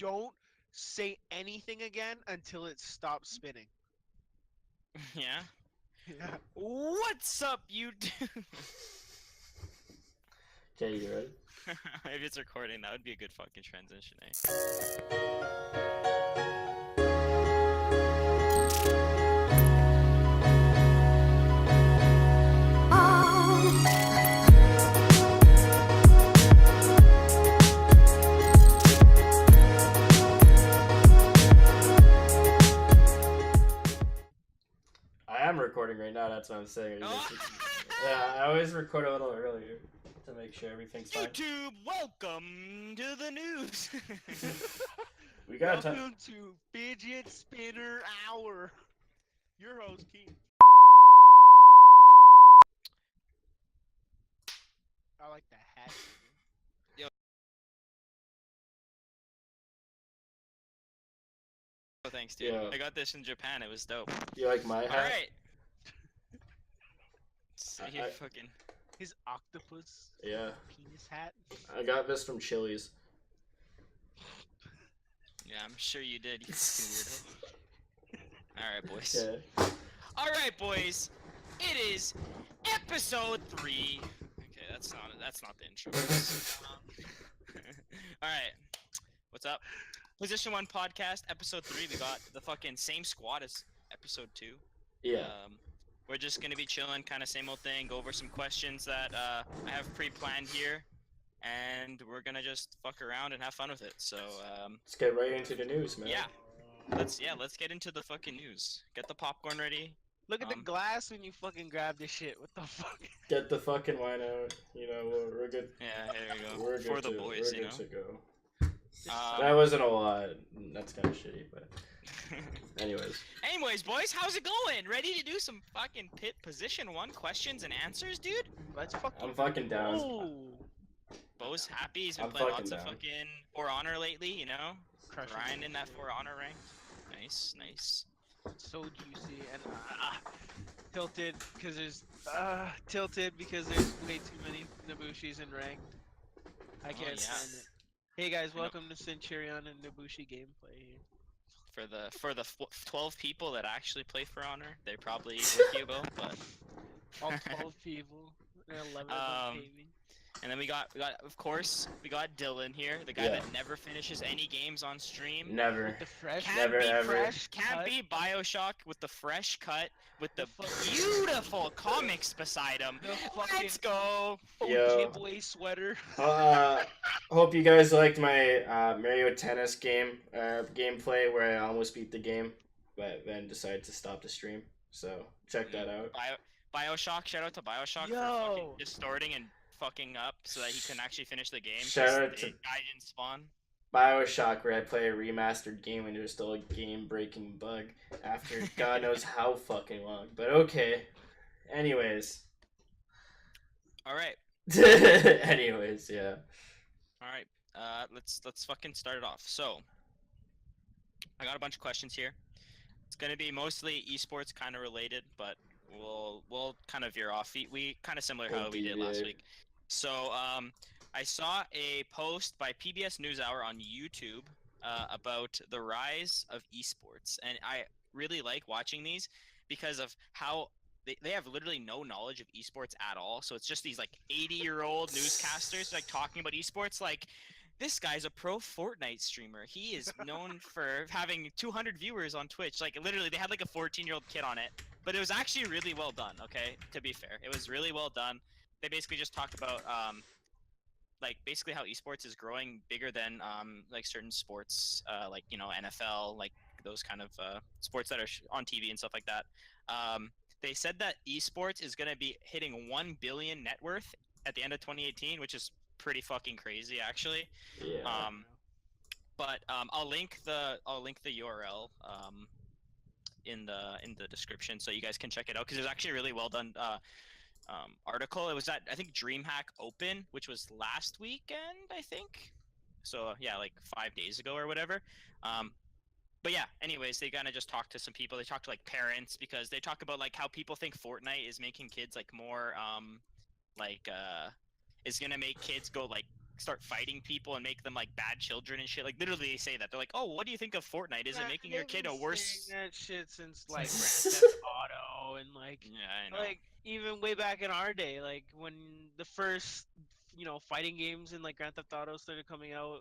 don't say anything again until it stops spinning. Yeah. Yeah. What's up, you? Okay, you ready? If it's recording, that would be a good fucking transition, eh? I am recording right now, that's what I'm saying. Yeah, I always record a little earlier to make sure everything's fine. YouTube, welcome to the news. We got time. Welcome to Fidget Spinner Hour. Your host, Keenan. I like the hat. Oh, thanks, dude. Yeah. I got this in Japan. It was dope. You like my hat? All right. So you I- fucking. His octopus Yeah. penis hat. I got this from Chili's. Yeah, I'm sure you did. You fucking weirdo. All right, boys. Yeah. All right, boys. It is episode 3. Okay, that's not the intro. All right. What's up? Position1 podcast, episode 3. We got the fucking same squad as episode 2. Yeah. We're just gonna be chilling, kind of same old thing. Go over some questions that I have pre-planned here, and we're gonna just fuck around and have fun with it. So Let's get right into the news, man. yeah, let's get into the fucking news. Get the popcorn ready. Look at the glass when you fucking grab this shit. What the fuck? Get the fucking wine out. You know, we're good. Yeah, here we go. We're good For the to, boys, we're you good to go. know. That wasn't a lot. That's kind of shitty, but anyways. Anyways, boys, how's it going? Ready to do some fucking pit position 1 questions and answers, dude? Let's fucking. I'm fucking down. Oh. Bo's happy. He's been I'm playing fucking lots of down. fucking For Honor lately, you know? Crushing Grinding that For Honor rank. Nice, nice. So juicy and tilted because there's way too many Nabushis in ranked. I can't yeah. stand it. Hey guys, welcome to Centurion and Nabushi gameplay here. For the 12 people that actually play For Honor, they probably with you, Beau, but All 12 people, and 11 of them gaming. and then we got of course we got Dylan here, the guy that never finishes any games on stream. Never. The fresh, Can't Never, be ever. fresh, can't cut. be BioShock with the fresh cut, with the beautiful comics beside him. The fucking Let's go. Yo. Ojibwe sweater. Hope you guys liked my Mario Tennis gameplay where I almost beat the game, but then decided to stop the stream. So check that out. BioShock, shout out to BioShock for Yo. fucking distorting and fucking up so that he can actually finish the game. Shout 'cause out the to guy didn't spawn. BioShock, where I play a remastered game and there's still a game-breaking bug after God knows how fucking long. But okay. Anyways. All right. Anyways, yeah. All right, let's fucking start it off. So, I got a bunch of questions here. It's gonna be mostly esports kind of related, but we'll kind of veer off. We kind of similar how we did last week. So, I saw a post by PBS NewsHour on YouTube about the rise of esports, and I really like watching these because of how they have literally no knowledge of esports at all. So it's just these like 80-year-old newscasters like talking about esports. Like, this guy's a pro Fortnite streamer. He is known for having 200 viewers on Twitch. Like, literally, they had like a 14-year-old kid on it. But it was actually really well done, okay? To be fair, it was really well done. They basically just talked about like basically how esports is growing bigger than like certain sports, like, you know, NFL, like those kind of sports that are on TV and stuff like that. They said that esports is going to be hitting 1 billion net worth at the end of 2018, which is pretty fucking crazy, actually. Yeah. But I'll link the URL in the description so you guys can check it out because it was actually a really well done article. It was at, I think, DreamHack Open, which was last weekend, I think. So yeah, like 5 days ago or whatever. But yeah, anyways, they kind of just talked to some people. They talked to like parents because they talk about like how people think Fortnite is making kids like more is gonna make kids go like start fighting people and make them like bad children and shit. Like literally, they say that. They're like, "Oh, what do you think of Fortnite? Is it making your kid a worse?" Saying that shit since like Grand Theft Auto and like Yeah, I know. even way back in our day, like when the first fighting games in like Grand Theft Auto started coming out.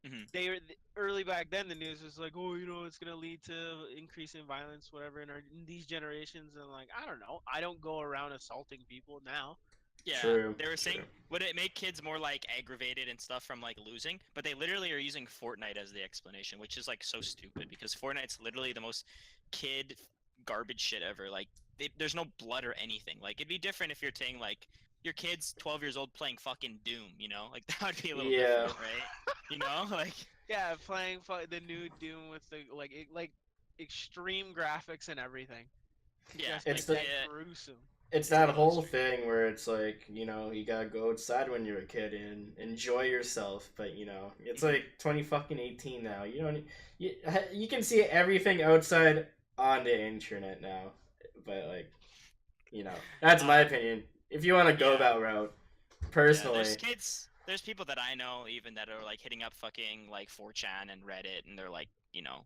Mhm. They were early back then. The news was like, oh, it's gonna lead to increase in violence, whatever, in these generations. And like, I don't know. I don't go around assaulting people now. Yeah, True. they were saying, would it make kids more like aggravated and stuff from like losing? But they literally are using Fortnite as the explanation, which is like so stupid because Fortnite's literally the most kid garbage shit ever. Like, there's no blood or anything. Like, it'd be different if you're saying like your kid's 12 years old playing fucking Doom, you know? Like that would be a little Yeah. different, right? You know, like Yeah, playing the new Doom with the like extreme graphics and everything. yeah, Just It's like the- that gruesome. It's that whole thing where it's like, you gotta go outside when you're a kid and enjoy yourself. But it's like 2018 now. You can see everything outside on the internet now. But like, that's my opinion. If you want to go Yeah. that route, Yeah, personally, there's people that I know even that are like hitting up fucking like 4chan and Reddit, and they're like,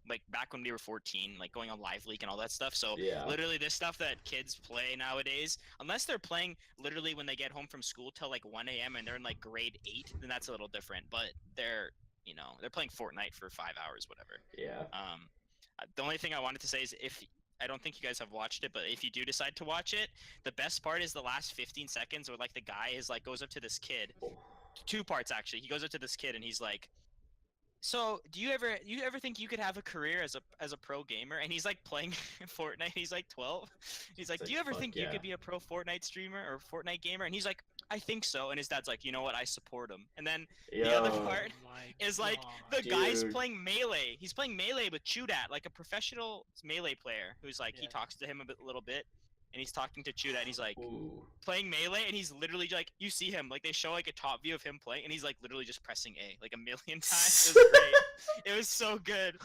like back when we were 14, like going on Live Leak and all that stuff. So yeah, literally this stuff that kids play nowadays, unless they're playing literally when they get home from school till like 1 a.m. and they're in like grade 8, then that's a little different. But they're playing Fortnite for 5 hours, whatever. yeah. The only thing I wanted to say is if I don't think you guys have watched it, but if you do decide to watch it, the best part is the last 15 seconds where like the guy is like goes up to this kid. 2 parts actually. He goes up to this kid and he's like, "So, do you ever think you could have a career as a pro gamer?" And he's like playing Fortnite. He's like 12. He's like, It's "Do you like, ever fuck think you yeah. could be a pro Fortnite streamer or Fortnite gamer?" And he's like, "I think so." And his dad's like, "You know what? I support him." And then the other Yo, part my is like God. the guy's Dude. playing melee. He's playing melee with Chudat, like a professional melee player who's like he Yeah. talks to him a little bit, and he's talking to Chudat, and he's like Ooh. playing melee, and he's literally like you see him like they show like a top view of him playing, and he's like literally just pressing A like a million times. It was great. It was so good.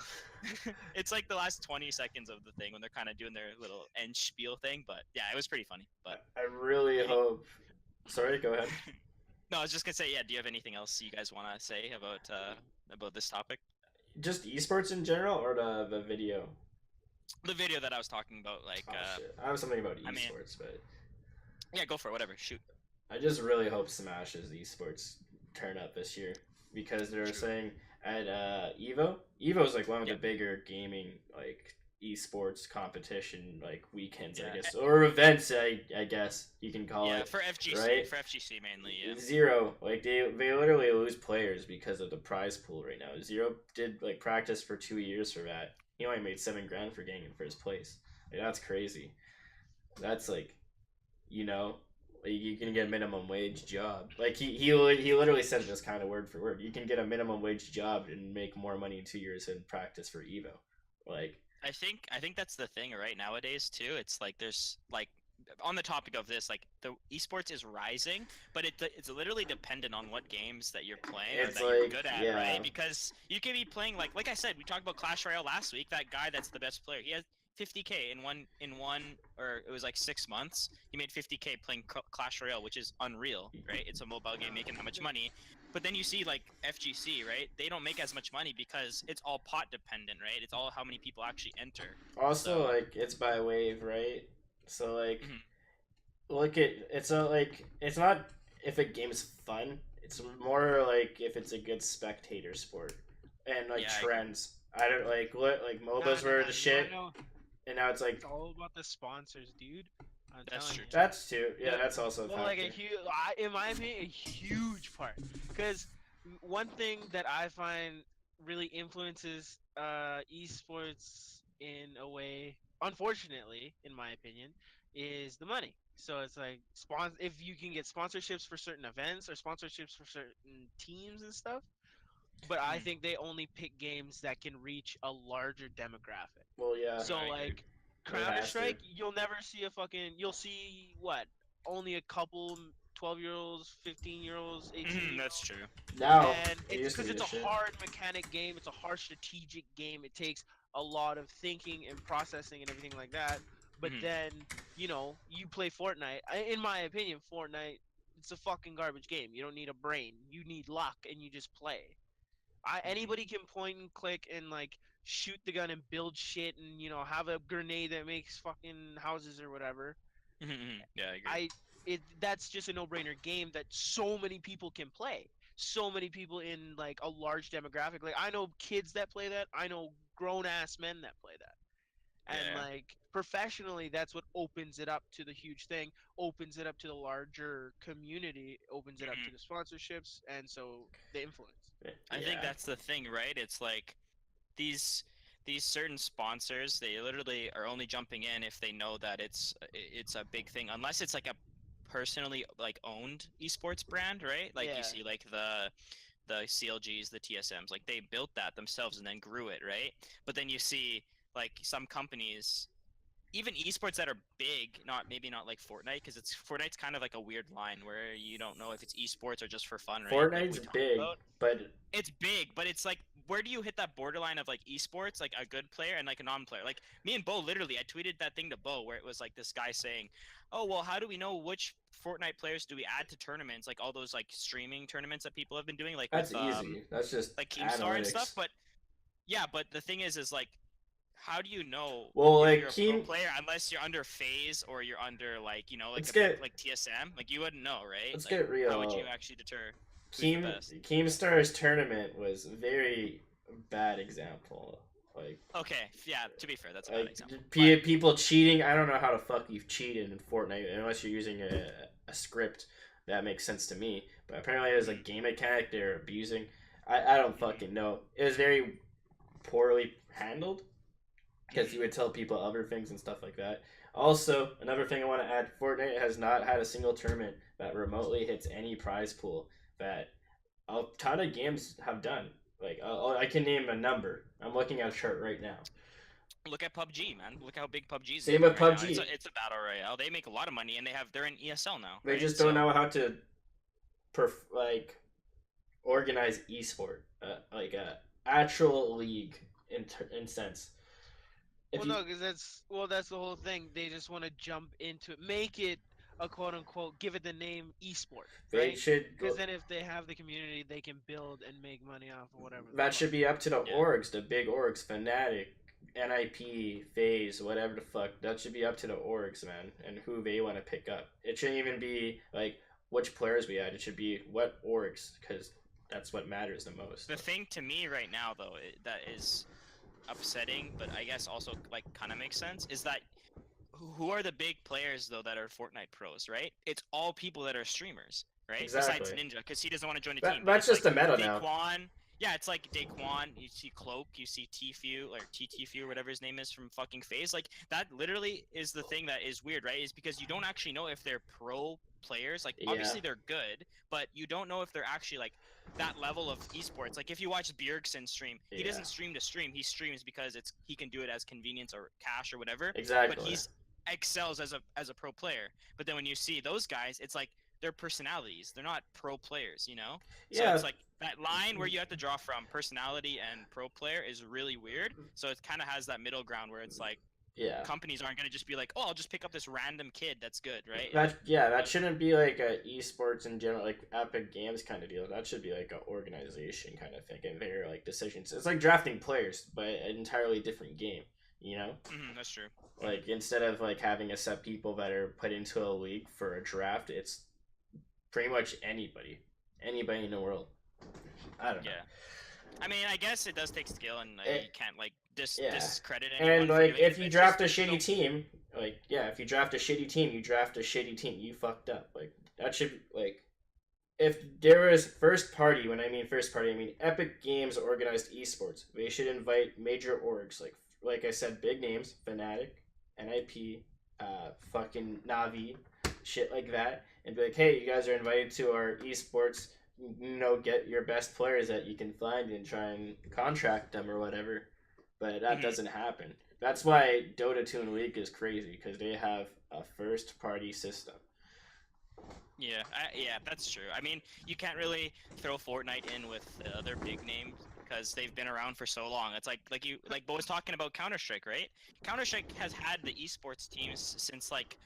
It's like the last 20 seconds of the thing when they're kind of doing their little end spiel thing, but yeah, it was pretty funny. But I really hope. Sorry, go ahead. no, I was just gonna say, yeah. Do you have anything else you guys want to say about this topic? Just esports in general, or the video? The video that I was talking about, like, Oh, shit. I have something about I mean- esports, but yeah, go for it. Whatever. Shoot. I just really hope Smash's esports turn up this year because they were True. saying at Evo. Evo is like one of Yep. the bigger gaming like esports competition like weekends, I Yeah. guess, or events. I guess you can call Yeah, it. for FGC, right? for FGC mainly. Yeah. Zero, like they literally lose players because of the prize pool right now. Zero did like practice for 2 years for that. He only made $7,000 for getting in first place. Like that's crazy. That's like, like you can get a minimum wage job. Like he literally said this kind of word for word. You can get a minimum wage job and make more money in 2 years in practice for Evo. Like I think that's the thing right nowadays too. It's like there's like on the topic of this, like the esports is rising, but it's literally dependent on what games that you're playing or It's that you're like, good at, yeah. right? Because you could be playing like I said, we talked about Clash Royale last week. That guy that's the best player, he has 50K in one, or it was like 6 months. He made 50K playing Clash Royale, which is unreal, right? It's a mobile game making that much money. But then you see like FGC, right? They don't make as much money because it's all pot dependent, right? It's all how many people actually enter. also So- like it's by wave, right? So like Mhm. look at it's not if a game's fun. It's more like if it's a good spectator sport and like Yeah, I- trends. I don't like MOBAs were the shit, No, and now it's like it's all about the sponsors, dude. I'm That's telling true. you. that's too. Yeah, Yeah. that's also a Well, like factor. in my opinion, a huge part. Because one thing that I find really influences esports in a way, unfortunately, in my opinion, is the money. So it's like if you can get sponsorships for certain events or sponsorships for certain teams and stuff. But I Mhm. think they only pick games that can reach a larger demographic. Well, yeah. So I agree. like It has Counter to. Strike, you'll never see you'll see what? Only a couple 12-year-olds, 15-year-olds, 18-year-olds. That's true. Now And it it's used to because be it's the a shit. hard mechanic game, it's a hard strategic game. It takes a lot of thinking and processing and everything like that. But Mhm. then, you play Fortnite. In my opinion, Fortnite It's a fucking garbage game. You don't need a brain. You need luck, and you just play. Anybody can point and click and like shoot the gun and build shit and have a grenade that makes fucking houses or whatever. Yeah, I agree. That's just a no-brainer game that so many people can play. So many people in like a large demographic. Like I know kids that play that. I know grown-ass men that play that. And Yeah. like professionally, that's what opens it up to the huge thing, opens it up to the larger community, opens it up to the sponsorships, and so the influence. I think Yeah. that's the thing, right? It's like these these certain sponsors, they literally are only jumping in if they know that it's a big thing, unless it's like a personally like owned esports brand, right? Like you Yeah. see like the CLGs, the TSMs, like they built that themselves and then grew it, right? But then you see like some companies, even esports that are big, not like Fortnite, because Fortnite's kind of like a weird line where you don't know if it's esports or just for fun, right? Like we Fortnite's talked big, about. but It's big, but it's like, where do you hit that borderline of like esports, like a good player and like a non-player? Like me and Beau, literally, I tweeted that thing to Beau where it was like this guy saying, "Oh well, how do we know which Fortnite players do we add to tournaments, like all those like streaming tournaments that people have been doing, like that's with easy. That's just like Keemstar and stuff?" analytics. But yeah, but the thing is like, how do you know Well, if like you're a pro Keen, player unless you're under phase or you're under like like let's a big get like TSM? Like you wouldn't know, right? let's Like get how would you real. actually deter who's the best? Keemstar's tournament was a very bad example. Like Okay, yeah. To be fair, that's a bad like example. But people cheating. I don't know how the fuck you've cheated in Fortnite unless you're using a script that makes sense to me. But apparently there's a game mechanic they're abusing. I don't fucking know. It was very poorly handled because you would tell people other things and stuff like that. Also, another thing I want to add: Fortnite has not had a single tournament that remotely hits any prize pool that a ton of games have done. Like I can name a number. I'm looking at a chart right now. look at PUBG, man. Look how big PUBG is Same doing with right now. PUBG. It's a battle royale. They make a lot of money, and they're in ESL now, They right? just don't So know how to like organize esport, like a actual league in sense. If Well, you no, because that's the whole thing. They just want to jump into it, make it a quote unquote, give it the name esport, they right? should Because then if they have the community, they can build and make money off of whatever the that fuck. should be up to the yeah, orgs, the big orgs, Fnatic, NIP, FaZe, whatever the fuck. That should be up to the orgs, man, and who they want to pick up. It shouldn't even be like which players we add. It should be what orgs, because that's what matters the most. the thing to me right now, though, that is upsetting, but I guess also like kind of makes sense, is that who are the big players though that are Fortnite pros, right? It's all people that are streamers, right? Besides Exactly. Ninja, because he doesn't want to join a team. But That's it's just like the meta now. Daquan. Yeah, it's like Daquan. You see Cloak. You see Tfue or TTFue, whatever his name is from fucking FaZe. Like that literally is the thing that is weird, right? Is because you don't actually know if they're pro players. Like Yeah. obviously they're good, but you don't know if they're actually like that level of esports. Like if you watch Bjergsen stream, he Yeah. doesn't stream to stream. He streams because he can do it as convenience or cash or whatever. Exactly. But he's excels as a pro player. But then when you see those guys, it's like they're personalities. They're not pro players, you know? So Yeah. it's like that line where you have to draw from personality and pro player is really weird. So it kind of has that middle ground where it's like Yeah. companies aren't going to just be like, "Oh, I'll just pick up this random kid that's good," right? That shouldn't be like a esports in general, like Epic Games kind of deal. That should be like an organization kind of thing, and their like decisions. It's like drafting players, but an entirely different game. You know, That's true. like instead of like having a set people that are put into a league for a draft, it's pretty much anybody in the world. I don't know. Yeah. I mean, I guess it does take skill, and you can't like Yeah. discredit anyone. And for like, doing if it, you it's draft a just, shitty team, like yeah, if you draft a shitty team, you draft a shitty team. You fucked up. Like that should like, if there was first party. When I mean first party, I mean Epic Games organized esports. They should invite major orgs like I said, big names, Fnatic, NIP, fucking Navi, shit like that, and be like, hey, you guys are invited to our esports. You know, get your best players that you can find and try and contract them or whatever. But that doesn't happen. That's why Dota 2 and League is crazy, because they have a first party system. Yeah, that's true. I mean, you can't really throw Fortnite in with the other big names because they've been around for so long. It's like Beau was talking about Counter Strike, right? Counter Strike has had the esports teams since like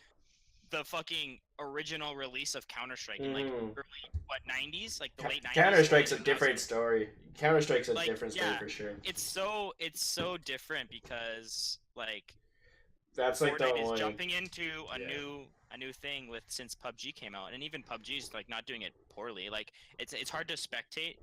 the fucking original release of Counter-Strike in like Mhm. early 90s, like the late 90s, Counter Strike's a early different 2000s. story. Counter Strike's a Like different story yeah, for sure. it's so different because like That's like the Fortnite is only. jumping into a Yeah. new thing with since PUBG came out, and even PUBG's like not doing it poorly. Like it's hard to spectate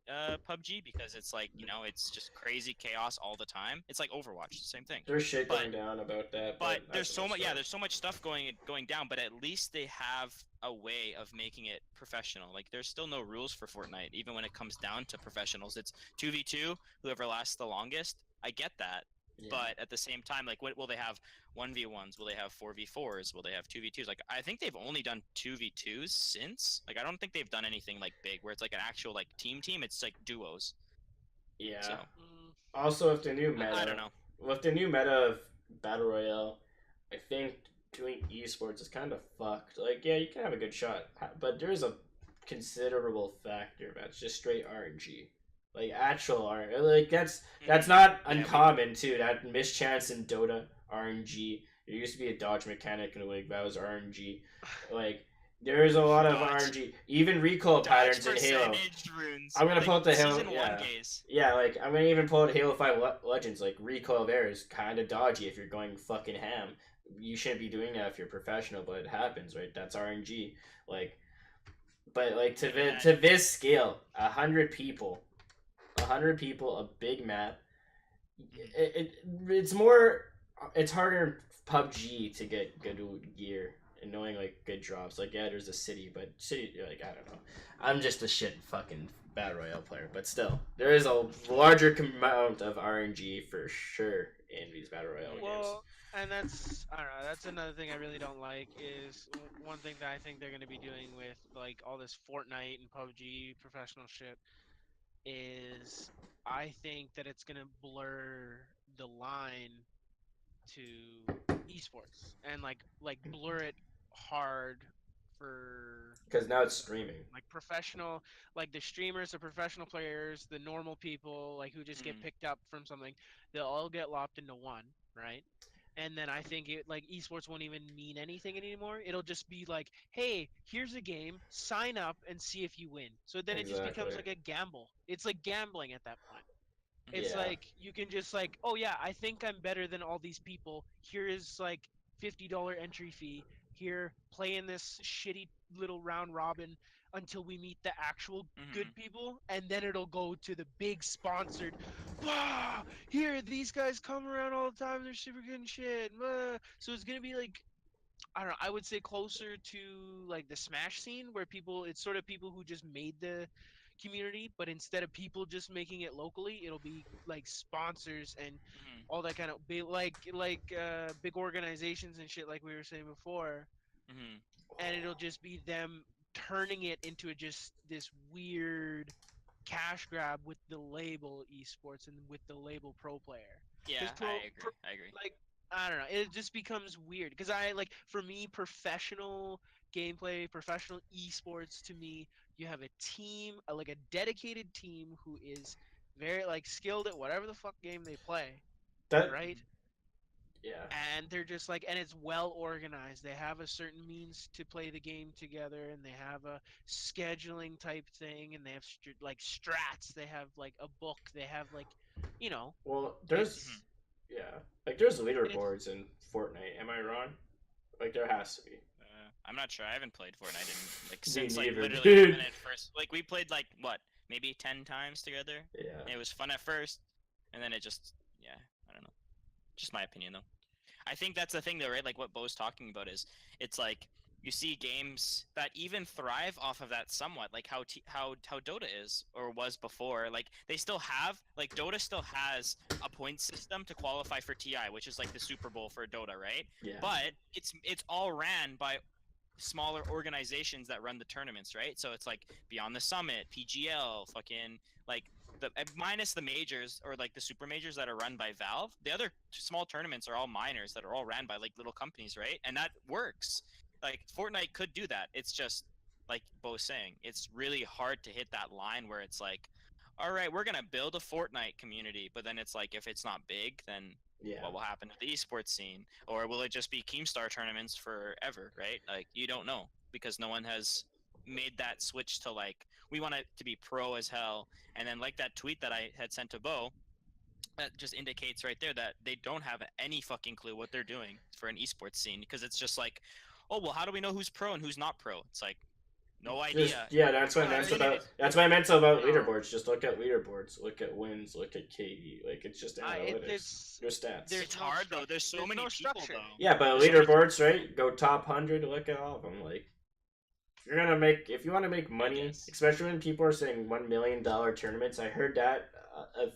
PUBG because it's like it's just crazy chaos all the time. It's like Overwatch, same thing. There's shit But going down about that, but but there's that's so another much story. there's so much stuff going down, but at least they have a way of making it professional. Like there's still no rules for Fortnite even when it comes down to professionals. It's 2v2, whoever lasts the longest. I get that. Yeah. But at the same time, like, what will they have? 1v1s? Will they have 4v4s? Will they have 2v2s? Like, I think they've only done 2v2s since. Like, I don't think they've done anything like big where it's like an actual like team. It's like duos. Yeah. So Also, with the new meta, I don't know. with the new meta of battle royale, I think doing esports is kind of fucked. Like, yeah, you can have a good shot, but there's a considerable factor that's just straight RNG. Like actual RNG. Like that's not uncommon too. That mischance in Dota RNG. There used to be a dodge mechanic in the league that was RNG. Like there's a lot of Dodge. RNG. Even recoil patterns in Halo. Runes. I'm gonna like, pull out the Halo. Season Yeah. 1 gaze. Yeah, like I'm gonna even pull out Halo 5 Legends. Like recoil there is kind of dodgy if you're going fucking ham. You shouldn't be doing that if you're professional, but it happens, right? That's RNG. Like, but like to this scale, 100 people, a big map. It's more. It's harder in PUBG to get good gear and knowing like good drops. Like yeah, there's a city, but city like I don't know. I'm just a shit fucking battle royale player, but still, there is a larger amount of RNG for sure in these battle royale games. And that's I don't know. That's another thing I really don't like is one thing that I think they're going to be doing with like all this Fortnite and PUBG professional shit is I think that it's going to blur the line to esports and like blur it hard for Because now it's streaming. like professional, like the streamers, the professional players, the normal people like who just get picked up from something, they'll all get lopped into one, right? And then I think it like esports won't even mean anything anymore. It'll just be like, hey, here's a game, sign up and see if you win. So then it just becomes like a gamble. It's like gambling at that point. It's Yeah. like you can just like, oh yeah, I think I'm better than all these people. Here is like $50 entry fee. Here, play in this shitty little round robin until we meet the actual good people, and then it'll go to the big sponsored. Bah! Here, these guys come around all the time. They're super good and shit. Bah! So it's gonna be like I don't know. I would say closer to like the Smash scene, where people it's sort of people who just made the community, but instead of people just making it locally, it'll be like sponsors and all that kind of big big organizations and shit, like we were saying before, and it'll just be them turning it into just this weird cash grab with the label esports and with the label pro player. Yeah, I agree. Like I don't know, it just becomes weird because I like for me professional gameplay, professional esports to me, you have a team, like a dedicated team who is very like skilled at whatever the fuck game they play, That. right? Yeah. And they're just like and it's well organized. They have a certain means to play the game together and they have a scheduling type thing and they have like strats, they have like a book, they have like you know Well, there's. it's Yeah. Like there's it's leaderboards in Fortnite. Am I wrong? Like there has to be. I'm not sure. I haven't played Fortnite in like Me since like neither, literally dude. when it first like we played like what maybe 10 times together. Yeah. It was fun at first, and then it just I don't know. Just my opinion though. I think that's the thing though, right? Like what Beau's talking about is it's like you see games that even thrive off of that somewhat, like how Dota is or was before. Like they still have like Dota still has a point system to qualify for TI, which is like the Super Bowl for Dota, right? Yeah. But it's all ran by smaller organizations that run the tournaments, right? So it's like Beyond the Summit, PGL, fucking like the minus the majors or like the super majors that are run by Valve. The other small tournaments are all minors that are all ran by like little companies, right? And that works. Like Fortnite could do that. It's just like Beau's saying, it's really hard to hit that line where it's like, all right, we're gonna build a Fortnite community, but then it's like if it's not big, then Yeah. what will happen to the esports scene? Or will it just be Keemstar tournaments forever, right? Like you don't know because no one has made that switch to like we want it to be pro as hell. And then like that tweet that I had sent to Beau, that just indicates right there that they don't have any fucking clue what they're doing for an esports scene because it's just like, oh well, how do we know who's pro and who's not pro? It's like no idea. Yeah, that's what I meant about. That's what I meant about leaderboards. Just look at leaderboards, look at wins, look at KD. Like it's just analytics. Your stats. It's hard though. There's so many people though. Yeah, but leaderboards, right? Go top 100. Look at all of them. Like if you want to make money, especially when people are saying $1 million tournaments. I heard that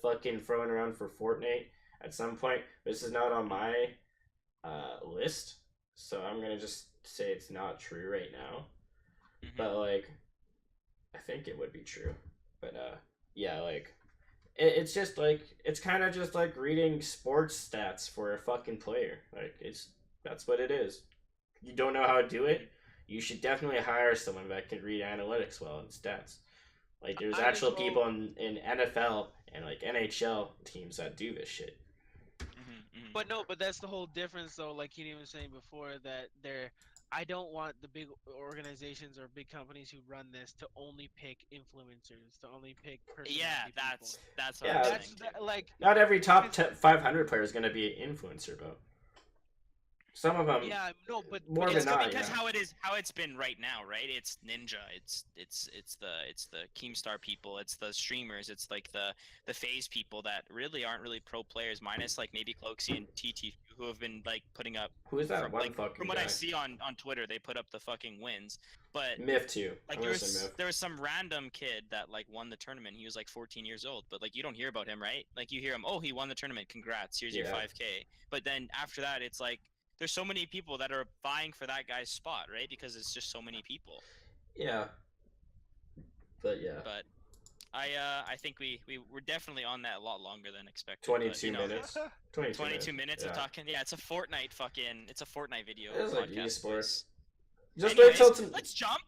fucking thrown around for Fortnite at some point. This is not on my list, so I'm gonna just say it's not true right now. But like, I think it would be true. But yeah, like, it's just like it's kind of just like reading sports stats for a fucking player. Like that's what it is. You don't know how to do it. You should definitely hire someone that can read analytics well and stats. Like there's actual people in NFL and like NHL teams that do this shit. But that's the whole difference though. Like Keenan was saying before, that I don't want the big organizations or big companies who run this to only pick influencers, to only pick personality people. That's what I'm saying. Like not every top 500 player is going to be an influencer, though. Some of them, but more it's than not, because how it's been right now, right? It's Ninja, it's the Keemstar people, it's the streamers, it's like the FaZe people that really aren't really pro players, minus like maybe Cloaksy and TT, who have been like putting up. Who is that one fucking From what guy? I see on Twitter, they put up the fucking wins. But Myth too. Like there was some random kid that like won the tournament. He was like 14 years old, but like you don't hear about him, right? Like you hear him, oh, he won the tournament, congrats, here's your 5K. But then after that, it's like there's so many people that are vying for that guy's spot, right? Because it's just so many people. Yeah. But yeah. But I think we were definitely on that a lot longer than expected. 22 minutes. 22 minutes of talking. Yeah, it's a Fortnite video. It's like eSports. Let's jump.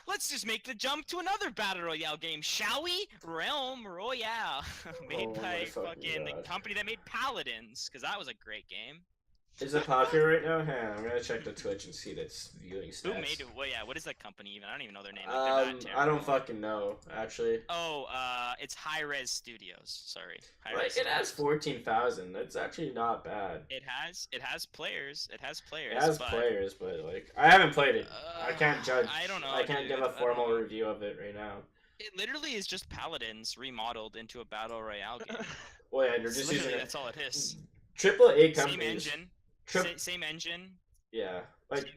Let's just make the jump to another Battle Royale game, shall we? Realm Royale. Made by fucking the company that made Paladins, because that was a great game. Is it popular right now? Hang on, I'm gonna check the Twitch and see its viewing stats. Who made it? Well, yeah, what is that company even? I don't even know their name. I don't fucking know, actually. Oh, it's High Res Studios. Sorry. It has 14,000. That's actually not bad. It has players. It has players, but like I haven't played it. I can't judge. I don't know. I can't give a formal review of it right now. It literally is just Paladins remodeled into a Battle Royale game. Well, yeah, you're just using that's all it is. AAA companies. Same engine. Same engine. Yeah. Like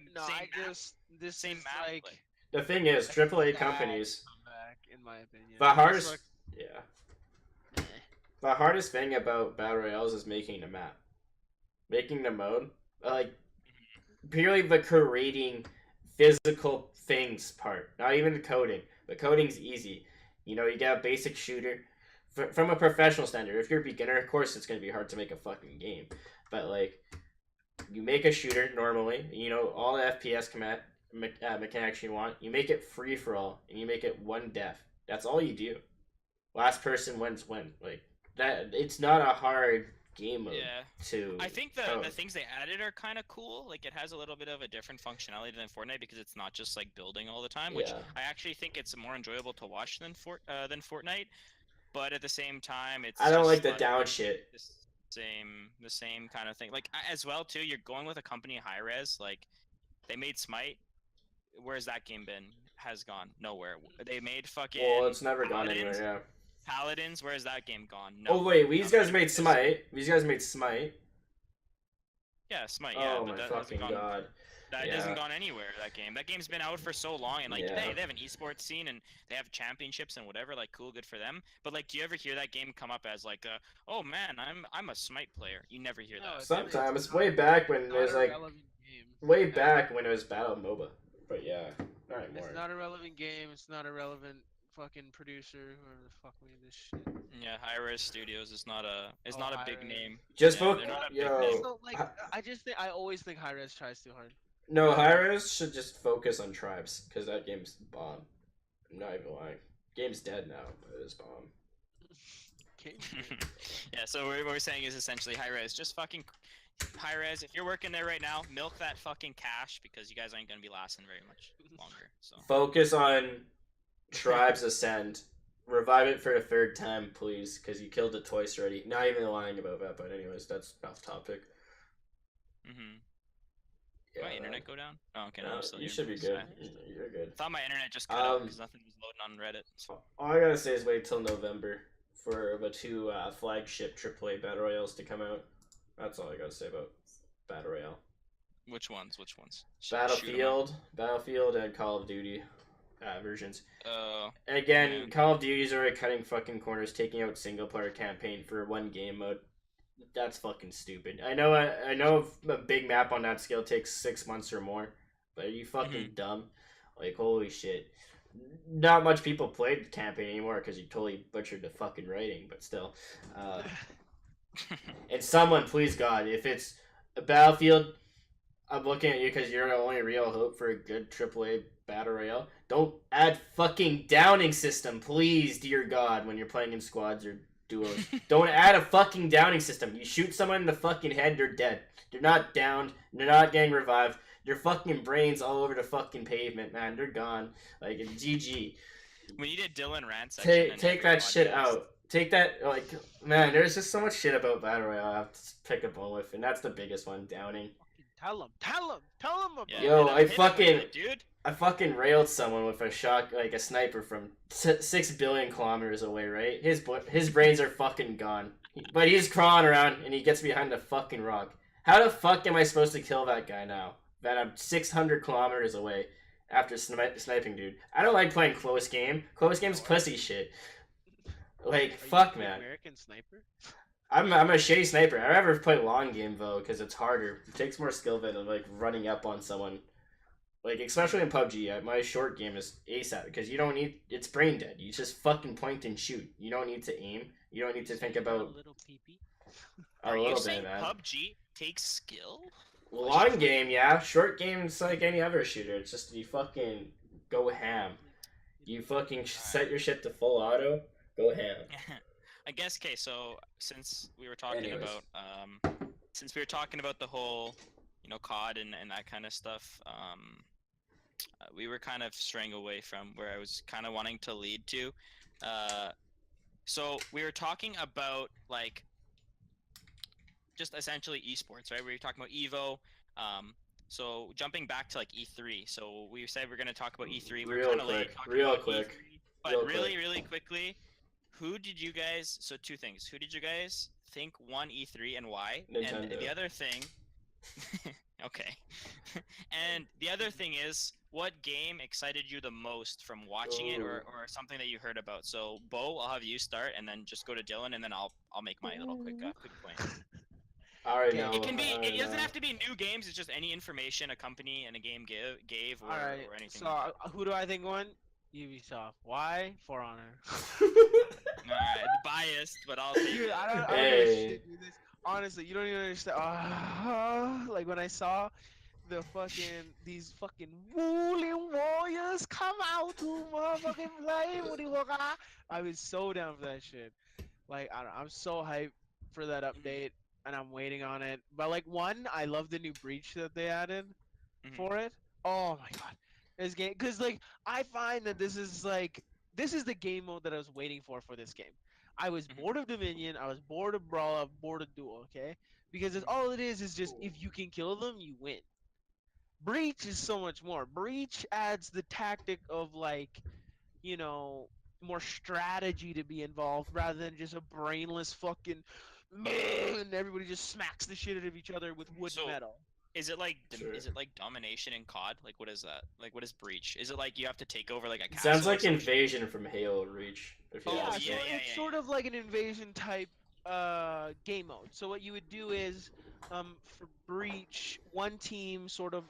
same map. Like, the thing is, AAA companies. Back, in my opinion. The hardest thing about Battle Royales is making the map, making the mode. Like purely the creating physical things part, not even the coding. The coding's easy. You know, you get a basic shooter. From a professional standard, if you're a beginner, of course it's going to be hard to make a fucking game. But like, you make a shooter normally, you know, all the FPS mechanics you want. You make it free for all, and you make it one death. That's all you do. Last person wins. Like that. It's not a hard game mode. Yeah. I think the things they added are kind of cool. Like it has a little bit of a different functionality than Fortnite because it's not just like building all the time, which I actually think it's more enjoyable to watch than Fortnite. But at the same time, I don't like the down shit. The same kind of thing. Like as well too, you're going with a company High Res. Like they made Smite. Where's that game been? Has gone nowhere. They made fucking. Well, it's never gone anywhere. Yeah. Paladins. Where's that game gone? No. Oh wait, these guys made Smite. Yeah, Smite. Yeah. Oh my fucking god. That hasn't gone anywhere, that game. That game's been out for so long, and like, hey, they have an esports scene, and they have championships and whatever, like, cool, good for them. But like, do you ever hear that game come up as like, oh man, I'm a Smite player? You never hear that. Sometimes, way back when it was like, way back when it was Battle MOBA. But yeah, not anymore. It's not a relevant game. It's not a relevant fucking producer. Whoever the fuck made this shit. Yeah, High Res Studios is not a big name. Just I always think High Res tries too hard. No, Hi-Res should just focus on Tribes, because that game's bomb. I'm not even lying. Game's dead now, but it's bomb. Game Yeah, so what we're saying is essentially high res. Just fucking high res. If you're working there right now, milk that fucking cash because you guys aren't gonna be lasting very much longer. So Focus on Tribes Ascend. Revive it for a third time, please, because you killed it twice already. Not even lying about that, but anyways, that's off topic. Did my internet go down? Oh, okay, no, I'm still you here. should be good. Sorry. You're good. I thought my internet just cut out because nothing was loading on Reddit. So. All I gotta say is wait till November for the two flagship AAA battle royales to come out. That's all I gotta say about battle royale. Which ones? Which ones? Battlefield, and Call of Duty versions. Yeah. Call of Duty's already cutting fucking corners, taking out single player campaign for one game mode. That's fucking stupid. I know a big map on that scale takes 6 months or more, but are you fucking dumb? Like, holy shit. Not much people play the campaign anymore because you totally butchered the fucking writing, but still. And someone, please God, if it's a Battlefield, I'm looking at you because you're the only real hope for a good AAA battle royale. Don't add fucking downing system, please, dear God, when you're playing in squads or duos. Don't add a fucking downing system. You shoot someone in the fucking head, they're dead. They're not downed. They're not getting revived. Their fucking brains all over the fucking pavement, man. They're gone. Like, GG. We need a Dylan rant section. Take that shit out. Take that, like, man, there's just so much shit about battle royale I have to pick up on with, and that's the biggest one, downing. Tell him about Yeah, Yo, I fucking railed someone with a shot, like a sniper from 6 billion kilometers away, right? His brains are fucking gone. But he's crawling around and he gets behind a fucking rock. How the fuck am I supposed to kill that guy now? That I'm 600 kilometers away after sniping, dude. I don't like playing close game. Close game's pussy shit. Like, fuck, man. American sniper? I'm a shitty sniper. I rather play long game though, because it's harder. It takes more skill than like running up on someone. Like, especially in PUBG, my short game is ASAP because you don't need. It's brain dead. You just fucking point and shoot. You don't need to aim. You don't need to think about. A little pee-pee? Are you saying PUBG takes skill? Long game, yeah. Short game's like any other shooter. It's just you fucking go ham. You fucking set your shit to full auto. Go ham. I guess, okay, so since we were talking about the whole, COD and that kind of stuff, we were kind of straying away from where I was kind of wanting to lead to. So we were talking about, like, just essentially esports, right? We were talking about Evo. So jumping back to, like, E3. So we said we're going to talk about E3. We were kind of late talking about E3, but really quickly, who did you guys? So two things. Who did you guys think won E3 and why? Nintendo. And the other thing. Okay. And the other thing is, what game excited you the most from watching it, or something that you heard about? So, Beau, I'll have you start, and then just go to Dylan, and then I'll make my little quick point. I already know. It can be. It doesn't have to be new games. It's just any information a company and a game gave, or anything. So, who do I think won? Ubisoft. Why? For Honor. Alright, biased, but I'll take it. I don't understand this. Honestly, you don't even understand. Like when I saw these fucking woolly warriors come out to motherfucking play Woody Wonka, I was so down for that shit. Like, I'm so hyped for that update, and I'm waiting on it. But like, I love the new breach that they added for it. Oh my god. This game, because like I find that this is the game mode that I was waiting for this game. I was bored of Dominion, I was bored of Brawl, I was bored of Duel, okay? Because all it is just if you can kill them, you win. Breach is so much more. Breach adds the tactic of more strategy to be involved rather than just a brainless fucking and everybody just smacks the shit out of each other with wood and metal. Is it like domination in COD? Like, what is that? Like, what is breach? Is it like you have to take over like a castle? Sounds like invasion from Halo Reach. It's sort of like an invasion type game mode. So what you would do is for breach, one team sort of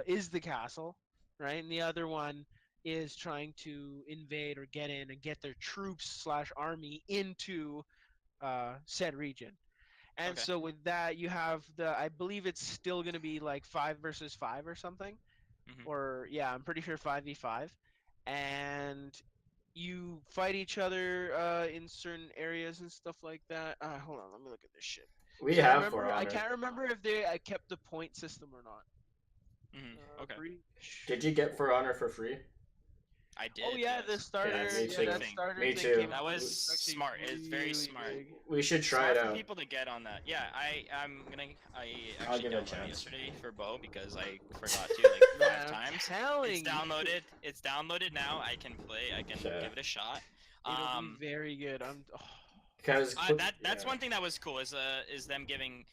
is the castle, right, and the other one is trying to invade or get in and get their troops / army into said region. And so with that, you have I believe it's still going to be like 5 versus 5 or something. Or, yeah, I'm pretty sure 5v5. And you fight each other in certain areas and stuff like that. Hold on, let me look at this shit. We 'Cause have For I Honor. can't remember if I kept the point system or not. Okay. Breach. Did you get For Honor for free? I did. Oh yeah, yes. the starter. me Yeah, too. that starter Me thing too. came That out. was It's actually smart. It's very really smart. big. We should try Smart it for out. people to get on that. Yeah, I I'll actually give it a downloaded it chance. yesterday for Beau because I forgot to like Man, 5 I'm times. telling It's you, downloaded. It's downloaded now. I can play. I can Okay. give it a shot. it'll be very good. Because That's one thing that was cool is them giving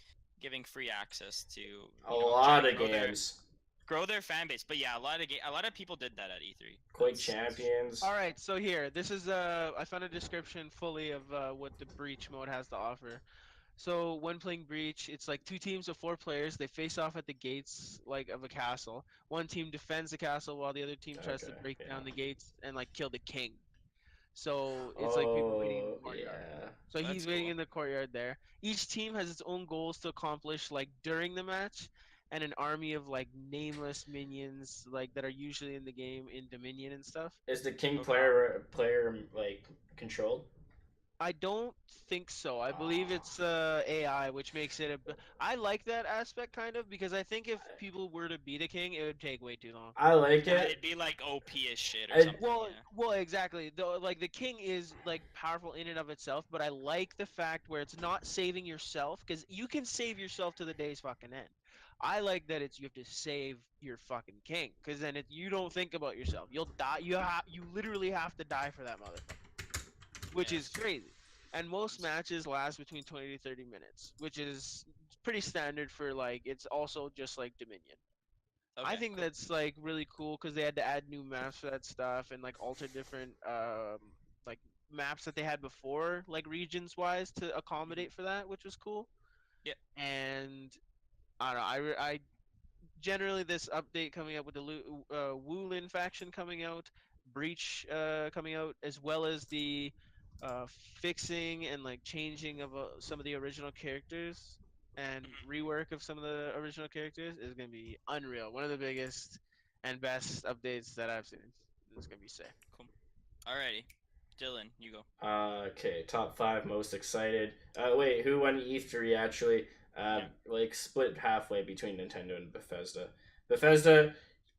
free access to a lot of grow games. grow their fan base. But yeah, a lot of people did that at E3. Quake Champions. All right, so here, this is I found a description fully of what the Breach mode has to offer. So when playing Breach, it's like 2 teams of 4 players. They face off at the gates like of a castle. One team defends the castle while the other team tries to Okay, break yeah. down the gates and like kill the king. So it's like people waiting in the Oh, courtyard. yeah. So That's he's waiting cool. in the courtyard there. Each team has its own goals to accomplish like during the match, and an army of like nameless minions like that are usually in the game in Dominion and stuff. Is the king Okay. player like controlled? I don't think so. I believe Oh. it's AI, which makes it I like that aspect kind of because I think if people were to beat a king, it would take way too long. I like Yeah, it. it'd be like OP as shit or I- something. Well, Yeah. well, exactly. Though, like the king is like powerful in and of itself, but I like the fact where it's not saving yourself because you can save yourself to the day's fucking end. I like that it's you have to save your fucking king because then if you don't think about yourself, you'll die. You literally have to die for that motherfucker, which Yeah. is crazy. And most matches last between 20 to 30 minutes, which is pretty standard for like it's also just like Dominion. Okay. I think Cool. that's like really cool because they had to add new maps for that stuff and like alter different like maps that they had before like regions wise to accommodate for that, which was cool. Yep. And I don't know, I generally this update coming up with the Wulin faction coming out, Breach coming out, as well as the fixing and like changing of some of the original characters and rework of some of the original characters is gonna be unreal. One of the biggest and best updates that I've seen. It's gonna be sick. Cool. Alrighty, Dylan, you go. Okay, top 5 most excited. Wait, who won E3 actually? Like split halfway between Nintendo and Bethesda. Bethesda,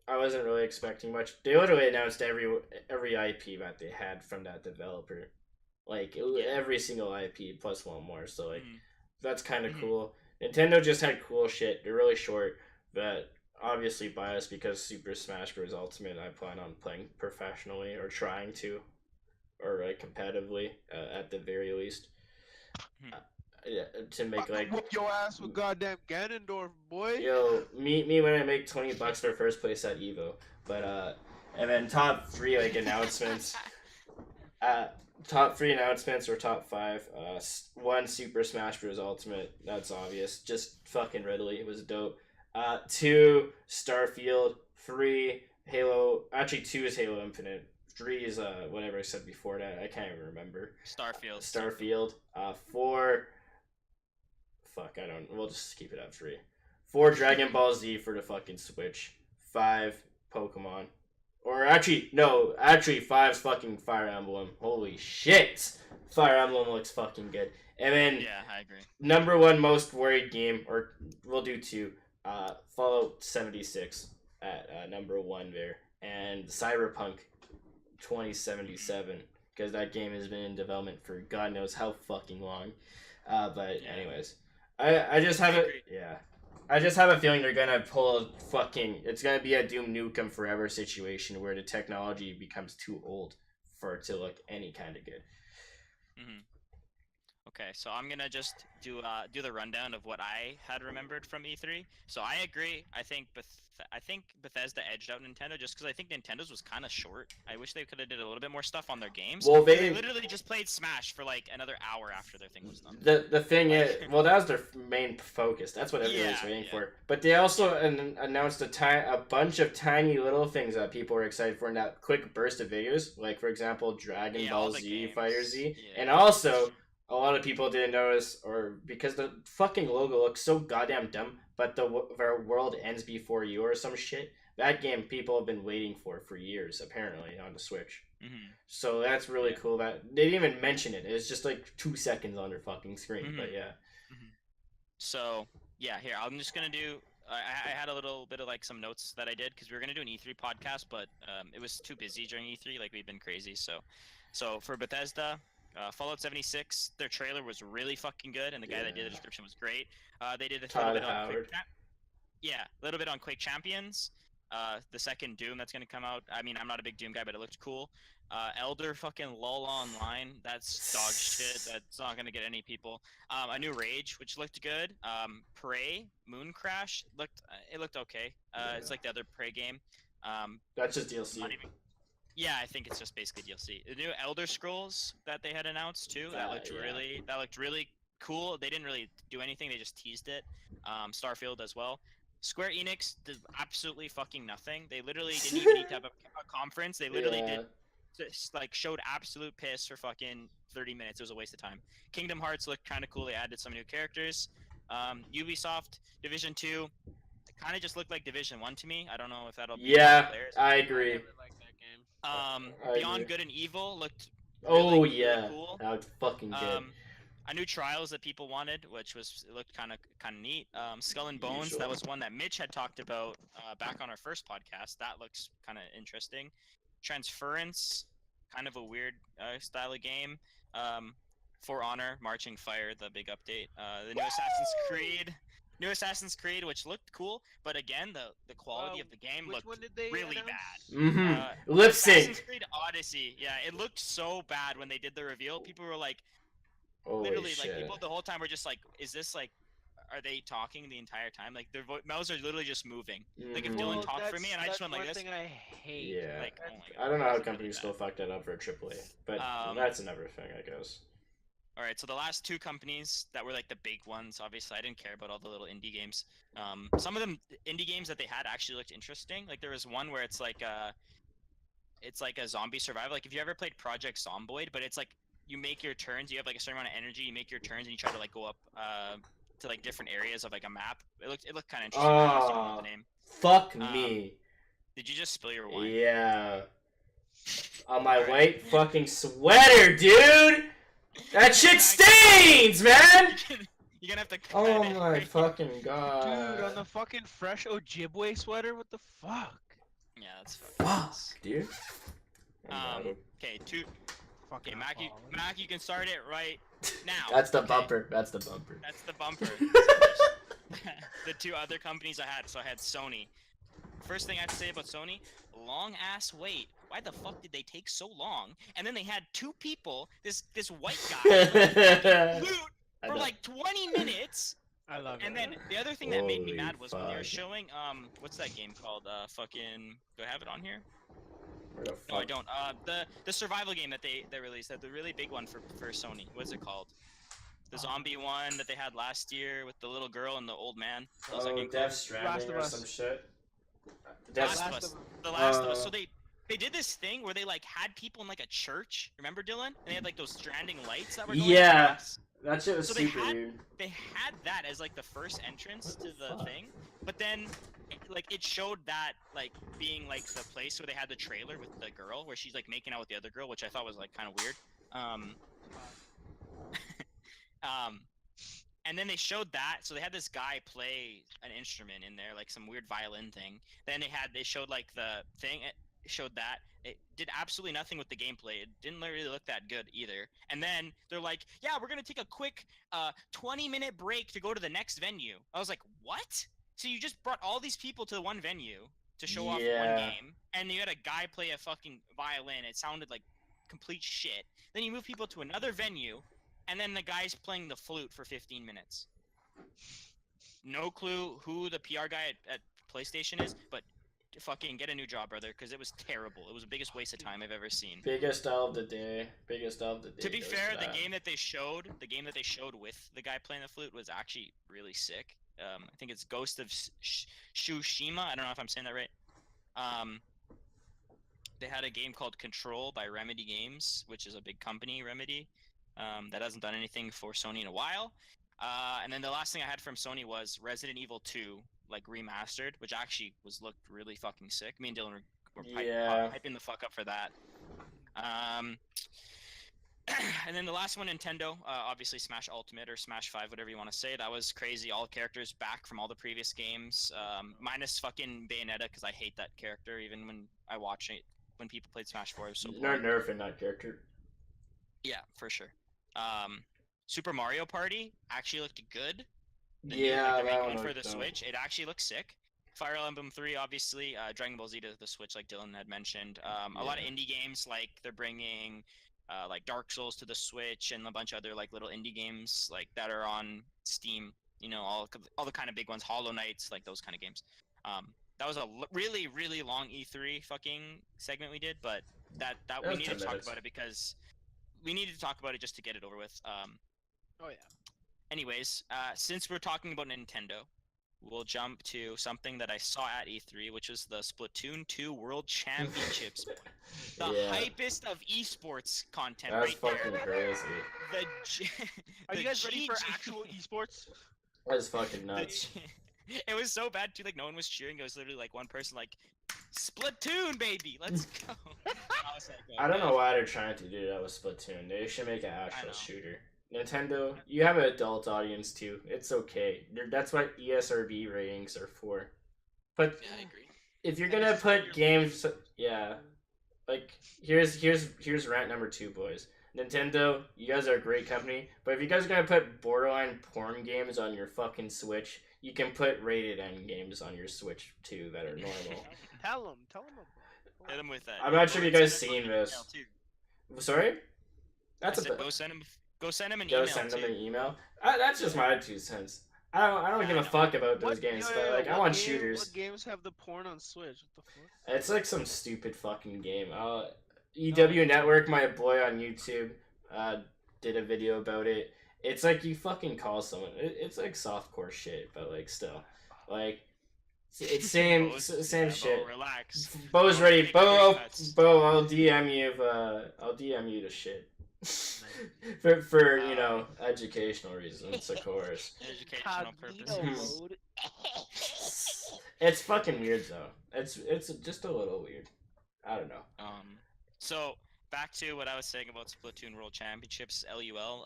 I wasn't really expecting much. They literally announced every IP that they had from that developer, like every single IP plus one more. So like that's kind of cool. Nintendo just had cool shit. They're really short, but obviously biased because Super Smash Bros. Ultimate I plan on playing professionally or trying to, or like competitively at the very least. To make like whoop your ass with goddamn Ganondorf, boy. yo meet me when I make $20 for first place at Evo. But and then top 3 like announcements. Top 3 announcements or top 5. 1 Super Smash Bros. Ultimate. That's obvious. Just fucking readily. It was dope. 2 Starfield. 3 Halo. Actually, 2 is Halo Infinite. 3 is whatever I said before that. I can't even remember. Starfield. 4. Fuck, I don't. We'll just keep it at 3. 4 Dragon Ball Z for the fucking Switch. 5 Pokemon. Or actually, no. Actually, 5's fucking Fire Emblem. Holy shit! Fire Emblem looks fucking good. And then yeah, I agree. Number 1 most worried game, or we'll do 2. Fallout 76 at number 1 there, and Cyberpunk 2077 because that game has been in development for God knows how fucking long. But anyways, I just have I just have a feeling they're gonna pull a fucking. It's gonna be a Doom Nukem Forever situation where the technology becomes too old for it to look any kind of good. Okay, so I'm gonna just do the rundown of what I had remembered from E3. So I agree. I think Bethesda edged out Nintendo just because I think Nintendo's was kind of short. I wish they could have did a little bit more stuff on their games. Well, they literally just played Smash for like another hour after their thing was done. The thing is, well, that was their main focus. That's what everybody's waiting for. But they also announced a bunch of tiny little things that people were excited for in that quick burst of videos. Like, for example, Dragon Ball Z, Fighter Z. And also, a lot of people didn't notice, or because the fucking logo looks so goddamn dumb, but the world ends before you or some shit. That game people have been waiting for years, apparently, on the Switch. Mm-hmm. So that's really Yeah. cool that they didn't even mention it. It's just like 2 seconds on their fucking screen. Mm-hmm. But yeah, Mm-hmm. So yeah, here I'm just gonna do. I had a little bit of like some notes that I did because we were gonna do an E3 podcast, but it was too busy during E3. Like we've been crazy. So for Bethesda, Fallout 76, their trailer was really fucking good, and the guy that did the Yeah. description was great. They did a little Tyler bit on Howard. yeah, a little bit on Quake Champions. The second Doom that's gonna come out. I mean, I'm not a big Doom guy, but it looked cool. Elder fucking LOL Online. That's dog shit. That's not gonna get any people. A new Rage, which looked good. Prey, Moon Crash looked. It looked okay. It's Yeah. like the other Prey game. Um, That's just DLC. not even. Yeah, I think it's just basically DLC. The new Elder Scrolls that they had announced too. That looked Yeah. really cool. They didn't really do anything. They just teased it. Starfield as well. Square Enix did absolutely fucking nothing. They literally didn't even need to have a conference. They literally Yeah. did just like showed absolute piss for fucking 30 minutes. It was a waste of time. Kingdom Hearts looked kind of cool. They added some new characters. Ubisoft Division 2 kind of just looked like Division 1 to me. I don't know if that'll be Yeah, players. I I agree. never liked that game. I Beyond agree. Good and Evil looked Oh really yeah, cool. that was fucking good. A new Trials that people wanted, which was it looked kind of neat. Skull and Bones, Usual. that was one that Mitch had talked about back on our first podcast. That looks kind of interesting. Transference, kind of a weird style of game. For Honor, Marching Fire, the big update. The new Assassin's Creed, which looked cool, but again, the quality of the game Which looked one did they really announce? bad. Lip Assassin's sync. Creed Odyssey, yeah, it looked so bad when they did the reveal. People were like, Holy literally, shit. like people the whole time were just like, "Is this like, are they talking the entire time? Like their mouths are literally just moving. Like if Dylan Mhm. talked for me and I just went like one this, thing I hate. Yeah. like oh my god. I don't know how it's really companies bad. still fuck that up for a AAA, but Um, that's another thing, I guess. All right, so the last two companies that were like the big ones, obviously I didn't care about all the little indie games. Some of them indie games that they had actually looked interesting. Like there was one where it's like a zombie survival. Like if you ever played Project Zomboid, but it's like you make your turns, you have like a certain amount of energy, you make your turns and you try to like go up to like different areas of like a map. It looked kind of interesting. I honestly don't know the name. Fuck Um, me. Did you just spill your wine? Yeah. On my Alright. white fucking sweater, dude! That shit stains, man! You're gonna have to cut Oh it, my right? fucking Dude, god. on the fucking fresh Ojibwe sweater? What the fuck? Yeah, that's fucking Fuck, nice. dude. I'm Okay, two. Fucking Okay, Mac, alcoholic. you can start it right now. That's the okay? bumper. That's the bumper. That's the bumper. The two other companies I had, so I had Sony. First thing I have to say about Sony, long ass wait. Why the fuck did they take so long? And then they had two people, this white guy, loot I for know. like 20 minutes. I love And it. then the other thing that made me Holy mad was when they were fuck. showing what's that game called? Fucking do I have it on here? Where the No, I fuck? don't. The survival game that they released, the really big one for Sony. What's it called? The zombie one that they had last year with the little girl and the old man. What was that game Death called? Stranding Last of or Us. some shit. Last Death of Last Us. of Us. The Last of Us. So they did this thing where they like had people in like a church. Remember, Dylan? And they had like those stranding lights that were going Yeah. across. That shit was So they super had- weird. They had that as like the first entrance What to the the fuck? thing, but then like it showed that like being like the place where they had the trailer with the girl where she's like making out with the other girl, which I thought was like kind of weird. And then they showed that, so they had this guy play an instrument in there, like some weird violin thing. Then they showed like the thing, it showed that. It did absolutely nothing with the gameplay. It didn't really look that good either. And then they're like, yeah, we're gonna take a quick 20-minute break to go to the next venue. I was like, what? So you just brought all these people to the one venue to show off one Yeah. game, and you had a guy play a fucking violin. It sounded like complete shit. Then you move people to another venue, and then the guy's playing the flute for 15 minutes. No clue who the PR guy at PlayStation is, but fucking get a new job, brother, because it was terrible. It was the biggest waste of time I've ever seen. Biggest of the day. Biggest of the day. To be goes fair, to the that. game that they showed with the guy playing the flute was actually really sick. I think it's Ghost of Tsushima. I don't know if I'm saying that right. They had a game called Control by Remedy Games, which is a big company, Remedy, that hasn't done anything for Sony in a while. And then the last thing I had from Sony was Resident Evil 2, like remastered, which actually looked really fucking sick. Me and Dylan were Yeah. hyping the fuck up for that. Um, and then the last one, Nintendo, obviously Smash Ultimate or Smash 5, whatever you want to say. That was crazy. All characters back from all the previous games, minus fucking Bayonetta, because I hate that character. Even when I watch it, when people played Smash 4, it was so boring. Nerfing that character. Yeah, for sure. Super Mario Party actually looked good. The Yeah, the that making one for looked the dope. Switch, it actually looks sick. Fire Emblem 3, obviously, Dragon Ball Z to the Switch, like Dylan had mentioned. A lot of Yeah. indie games, like they're bringing like Dark Souls to the Switch and a bunch of other like little indie games like that are on Steam. You know, all the kind of big ones, Hollow Knights, like those kind of games. That was a really really long E3 fucking segment we did, but that That we was need 10 to talk minutes. about it because we needed to talk about it just to get it over with. Oh yeah. Anyways, since we're talking about Nintendo, we'll jump to something that I saw at E3, which was the Splatoon 2 World Championships. The hypest of esports content That's right fucking there. crazy. Are the you guys ready for GG actual esports? That's fucking nuts. It was so bad too. Like no one was cheering. It was literally like one person like, "Splatoon, baby, let's go." I was like, I don't know why they're trying to do that with Splatoon. They should make an I actual know. shooter. Nintendo, you have an adult audience too. It's okay. That's what ESRB ratings are for. But Yeah, I agree. if you're And gonna it's for put your games, yeah, like here's rant number 2, boys. Nintendo, you guys are a great company, but if you guys are gonna put borderline porn games on your fucking Switch, you can put rated M games on your Switch too that are normal. Tell them about Hit it. them with that. I'm not sure if you Go guys send him seen an this. email, too. Sorry, I that's said a go send him an go email send them too. an email. That's just my 2 cents. I don't Yeah, give I a know. fuck about those games, but like I want shooters. What games have the porn on Switch? What the fuck? It's like some stupid fucking game. EW Network, my boy on YouTube, did a video about it. It's like you fucking call someone. It's like softcore shit, but like still, like it's same Bo, shit. relax. Beau's Bo, ready. take Beau, three cuts. Beau, I'll DM you. I'll DM you the shit. for you know educational reasons, of course. Educational Cognito purposes. mode. It's fucking weird though. It's just a little weird. I don't know. So back to what I was saying about Splatoon World Championships, LUL.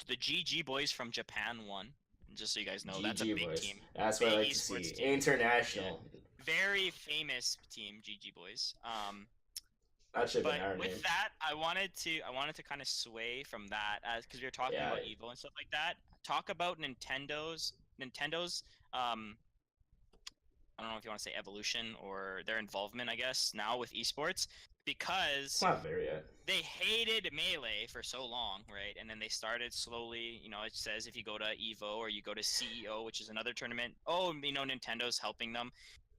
The GG boys from Japan won. Just so you guys know, that's a GG big boys. team. That's what I Big like to see. esports team. International. Very famous team, GG boys. That should have But been our with name. that, I wanted to kind of sway from that, as because we were talking about Evo and stuff like that. Talk about Nintendo's I don't know if you want to say evolution or their involvement, I guess, now with esports, because It's not there yet. they hated Melee for so long, right? And then they started slowly, you know, it says if you go to Evo or you go to CEO, which is another tournament, Nintendo's helping them.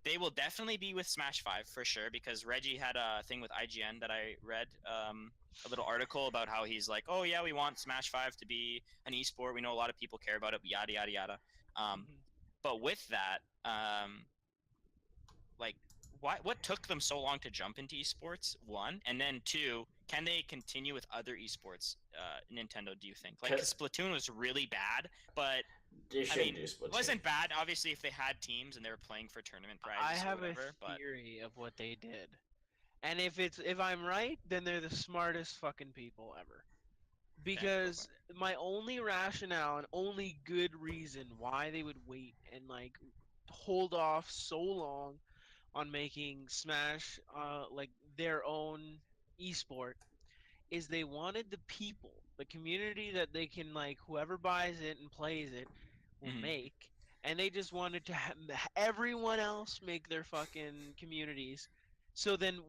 They will definitely be with Smash 5 for sure, because Reggie had a thing with IGN that I read, a little article about how he's like, oh yeah, we want Smash 5 to be an esport. We know a lot of people care about it, yada, yada, yada. But with that, like, what took them so long to jump into esports? One, and then two, can they continue with other esports? Nintendo, do you think? Like, 'cause Splatoon was really bad, but They shouldn't do Splatoon. it wasn't bad. Obviously, if they had teams and they were playing for tournament prizes I have or whatever. a theory of what they did, and if I'm right, then they're the smartest fucking people ever. Because my only rationale and only good reason why they would wait and like hold off so long on making Smash like their own esport is they wanted the people, the community that they can like whoever buys it and plays it will make, and they just wanted to have everyone else make their fucking communities. So then,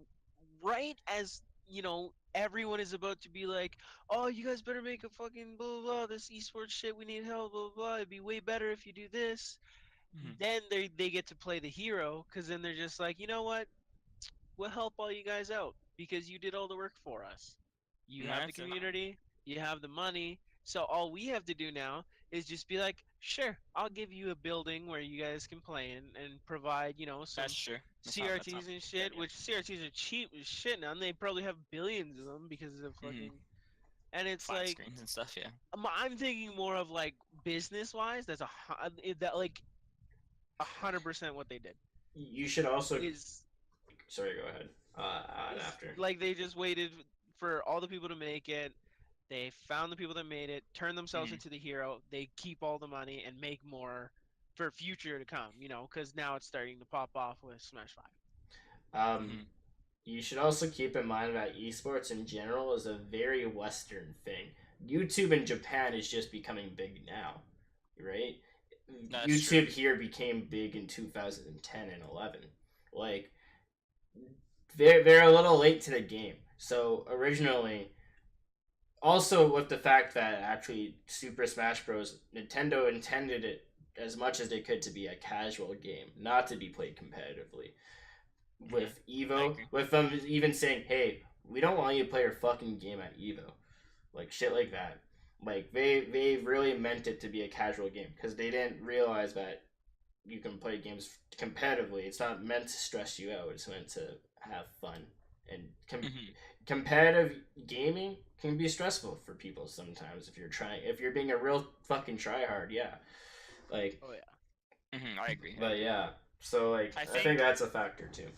right as everyone is about to be like, "Oh, you guys better make a fucking blah blah blah. This esports shit, we need help. Blah blah blah. It'd be way better if you do this." Then they get to play the hero, because then they're just like, you know what? We'll help all you guys out because you did all the work for us. You have the community, you have the money, so all we have to do now is just be like, sure, I'll give you a building where you guys can play and provide, some CRTs and shit, which CRTs are cheap as shit now, and they probably have billions of them because of fucking. And it's flat like screens and stuff, yeah. I'm thinking more of like business wise. That's that like 100% what they did. You should also. Is Sorry, go ahead. After. like they just waited for all the people to make it. They found the people that made it, turn themselves Mhm. into the hero. They keep all the money and make more for future to come. Because now it's starting to pop off with Smash Five. Um, Mhm. you should also keep in mind that esports in general is a very Western thing. YouTube in Japan is just becoming big now, right? That's true. YouTube here became big in 2010 and 11. Like, they're a little late to the game. So originally, also with the fact that actually Super Smash Bros. Nintendo intended it as much as they could to be a casual game, not to be played competitively. Mhm. With I Evo, agree. with them even saying, "Hey, we don't want you to play your fucking game at Evo," like shit like that. Like they really meant it to be a casual game because they didn't realize that you can play games competitively. It's not meant to stress you out. It's meant to have fun. And Mhm. competitive gaming can be stressful for people sometimes if you're being a real fucking tryhard. Yeah, like, Oh yeah. Mhm. I agree. I but agree. yeah. So like, I I think think that's a factor too,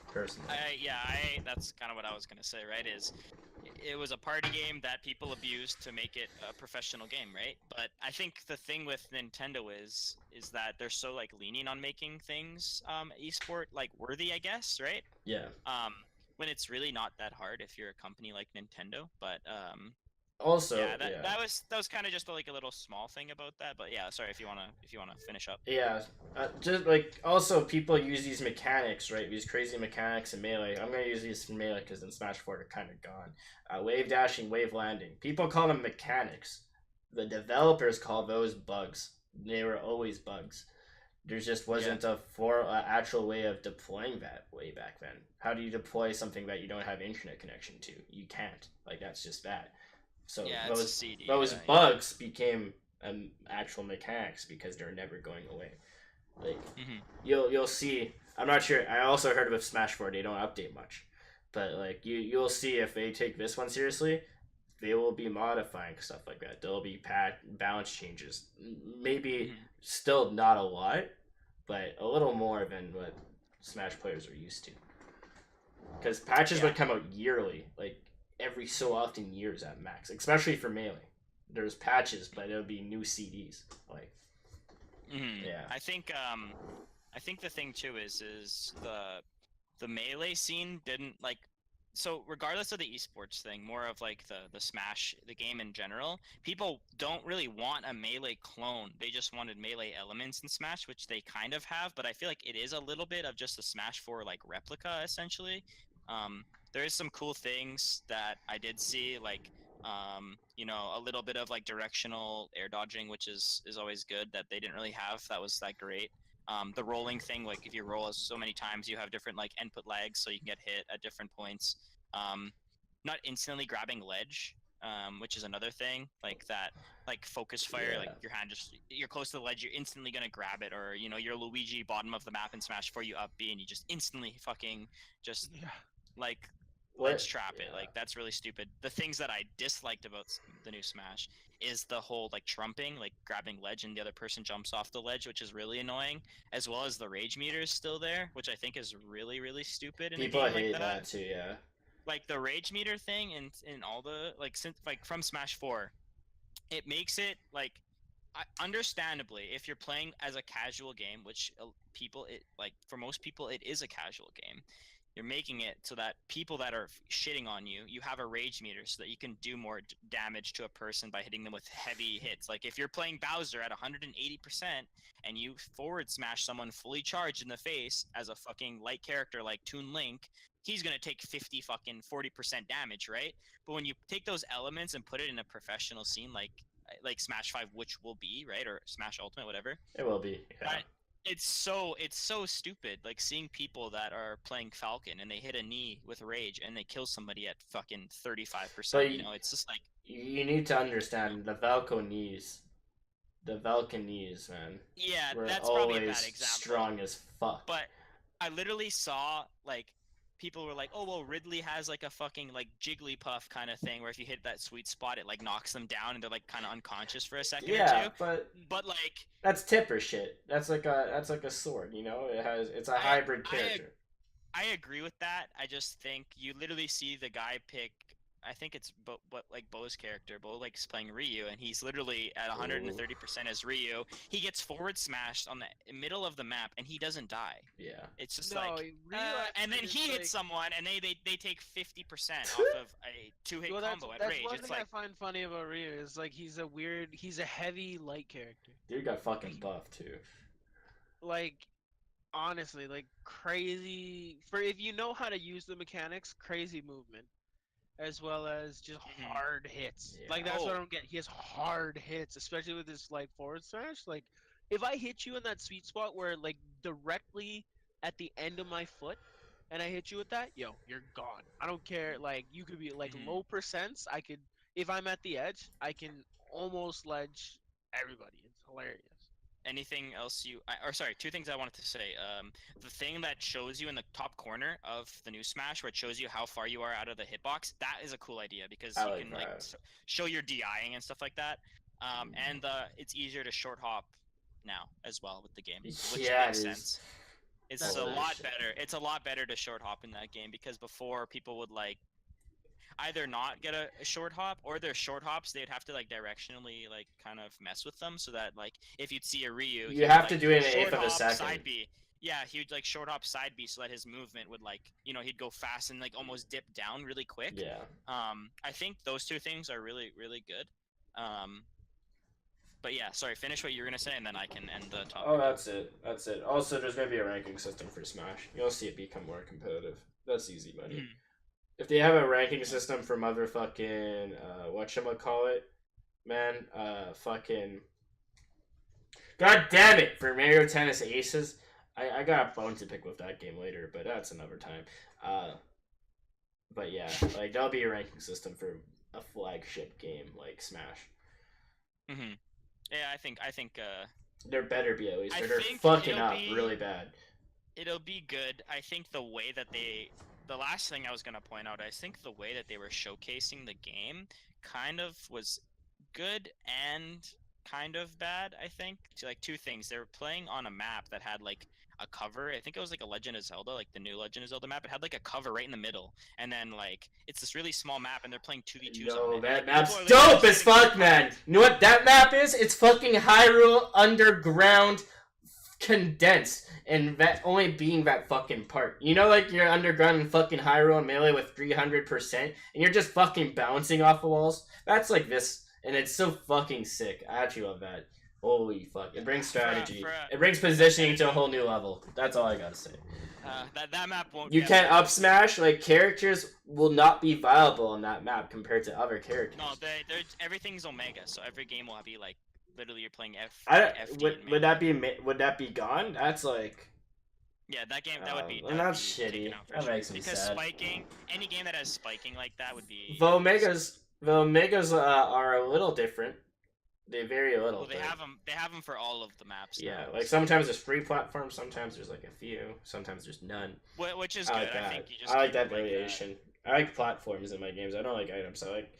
personally. I that's kind of what I was gonna say, right? Is it was a party game that people abused to make it a professional game, right? But I think the thing with Nintendo is that they're so like leaning on making things esport like worthy, I guess, right? Yeah. Um, when it's really not that hard if you're a company like Nintendo, but Also, yeah, that yeah. that was kind of just like a little small thing about that. But yeah, sorry if you wanna finish up. Yeah, just like also people use these mechanics, right? These crazy mechanics in melee. I'm gonna use these in melee because in Smash Four they're kind of gone. Wave dashing, wave landing. People call them mechanics. The developers call those bugs. They were always bugs. There just Yeah, wasn't a actual way of deploying that way back then. How do you deploy something that you don't have internet connection to? You can't. Like that's just that. So yeah, it's a those CD. those Yeah, bugs became actual mechanics because they're never going away. Like yeah. Hmm. you'll see. I'm not sure. I also heard with Smash 4 they don't update much, but like you'll see if they take this one seriously, they will be modifying stuff like that. There'll be balance changes. Maybe Hmm. still not a lot, but a little more than what Smash players are used to. Because patches Yeah. would come out yearly, like every so often years at max, especially for melee. There's patches, but it'll be new CDs. Like, Hmm. yeah, I think the thing too is the melee scene didn't like so regardless of the esports thing, more of like the Smash the game in general, people don't really want a melee clone. They just wanted melee elements in Smash, which they kind of have, but I feel like it is a little bit of just a Smash 4 like replica essentially. There is some cool things that I did see, like a little bit of like directional air dodging, which is always good that they didn't really have. That was that great. The rolling thing, like if you roll so many times, you have different like input lags, so you can get hit at different points. Um, Not instantly grabbing ledge, which is another thing, like that, like focus fire, like yeah. your hand just you're close to the ledge, you're instantly gonna grab it, or you're Luigi bottom of the map in Smash 4, you up B, and you just instantly fucking just Yeah. like ledge What? trap it. Yeah. Like that's really stupid. The things that I disliked about the new Smash is the whole like trumping, like grabbing ledge and the other person jumps off the ledge, which is really annoying, as well as the rage meter is still there, which I think is really really stupid in a People game like hate that. that too. Yeah. Like the rage meter thing in all the like since like from Smash 4, it makes it like understandably if you're playing as a casual game, which people it like for most people it is a casual game, you're making it so that people that are shitting on you, you have a rage meter so that you can do more damage to a person by hitting them with heavy hits. Like if you're playing Bowser at 180% and you forward smash someone fully charged in the face as a fucking light character like Toon Link, he's gonna take 50 fucking 40% damage, right? But when you take those elements and put it in a professional scene like Smash 5, which will be, right, or Smash Ultimate, whatever, It will be. Yeah. that it's so stupid. Like seeing people that are playing Falcon and they hit a knee with rage and they kill somebody at fucking 35%. But It's just like you need to understand the Valco knees, man, yeah, were that's probably a bad always example. strong as fuck. But I literally saw like people were like, "Oh well, Ridley has like a fucking like Jigglypuff kind of thing where if you hit that sweet spot, it like knocks them down and they're like kind of unconscious for a second or Yeah, two." but But like that's tipper shit. That's like a sword. It's a hybrid I character. I agree with that. I just think you literally see the guy pick I think it's Beau's character. Beau likes playing Ryu, and he's literally at 130% as Ryu. He gets forward smashed on the middle of the map, and he doesn't die. Yeah. It's just No, like, Ryu and then actually he is hits like- someone, and they take 50% off of a 2-hit Well, combo at that's Rage. one It's thing like, I find funny about Ryu is like he's a heavy light character. Dude got fucking buff too. Like honestly, like crazy for if you know how to use the mechanics, crazy movement, as well as just hard hits. Yeah. Like that's what I Oh. don't get. He has hard hits, especially with his like forward smash. Like if I hit you in that sweet spot where like directly at the end of my foot, and I hit you with that, yo, you're gone. I don't care. Like you could be like low percents. I could if I'm at the edge, I can almost ledge everybody. It's hilarious. anything else or sorry, two things I wanted to say. The thing that shows you in the top corner of the new Smash, where it shows you how far you are out of the hitbox, that is a cool idea because I you like can that. show your DIing and stuff like that. And it's easier to short hop now as well with the game, which Yeah, makes it is. sense. It's That's a nice. lot better. It's a lot better to short hop in that game because before people would like either not get a short hop, or their short hops they'd have to like directionally like kind of mess with them so that like if you'd see a Ryu, You have to like, do it in an short eighth of a hop second. Side B. Yeah, he would like short hop side B so that his movement would like he'd go fast and like almost dip down really quick. Yeah. I think those two things are really really good. But yeah, sorry, finish what you were gonna say and then I can end the topic. Oh, that's it. That's it. Also, there's gonna be a ranking system for Smash. You'll see it become more competitive. That's easy money. Mhm. If they have a ranking system for motherfucking whatchamacallit, man, fucking God damn it, for Mario Tennis Aces. I got a bone to pick with that game later, but that's another time. But yeah, like there'll be a ranking system for a flagship game like Smash. Mhm. Yeah, I think There better be at least. I They're think fucking it'll up be- really bad. it'll be good. I think the way that the last thing I was gonna point out, I think the way that they were showcasing the game kind of was good and kind of bad. I think like two things. They were playing on a map that had like a cover. I think it was like a Legend of Zelda, like the new Legend of Zelda map. It had like a cover right in the middle, and then like it's this really small map, and they're playing 2v2s on Yo, it. that And, like, map's people are, like, dope just as sitting fuck, there man. You know what that map is? It's fucking Hyrule Underground condensed, and that only being that fucking part. You know, like you're underground in fucking Hyrule and Melee with 300%, and you're just fucking bouncing off the walls. That's like this, and it's so fucking sick. I actually love that. Holy fuck! It brings strategy. It brings positioning to a whole new level. That's all I gotta say. that map won't. You get can't better. up smash. Like characters will not be viable on that map compared to other characters. No, everything's Omega, so every game will be like literally you're playing Would that be gone? That's like. Yeah, that game that would be. And that's would be taken shitty. out for That sure. makes me Because sad. spiking, any game that has spiking like that would be. The Omegas are a little different. They vary a little. Well, they but- have them. They have them for all of the maps. Yeah, now, like so- sometimes there's free platforms, sometimes there's like a few, sometimes there's none. Which is I good. like I that. think you just. I like keep that it like variation. I like platforms in my games. I don't like items. I like.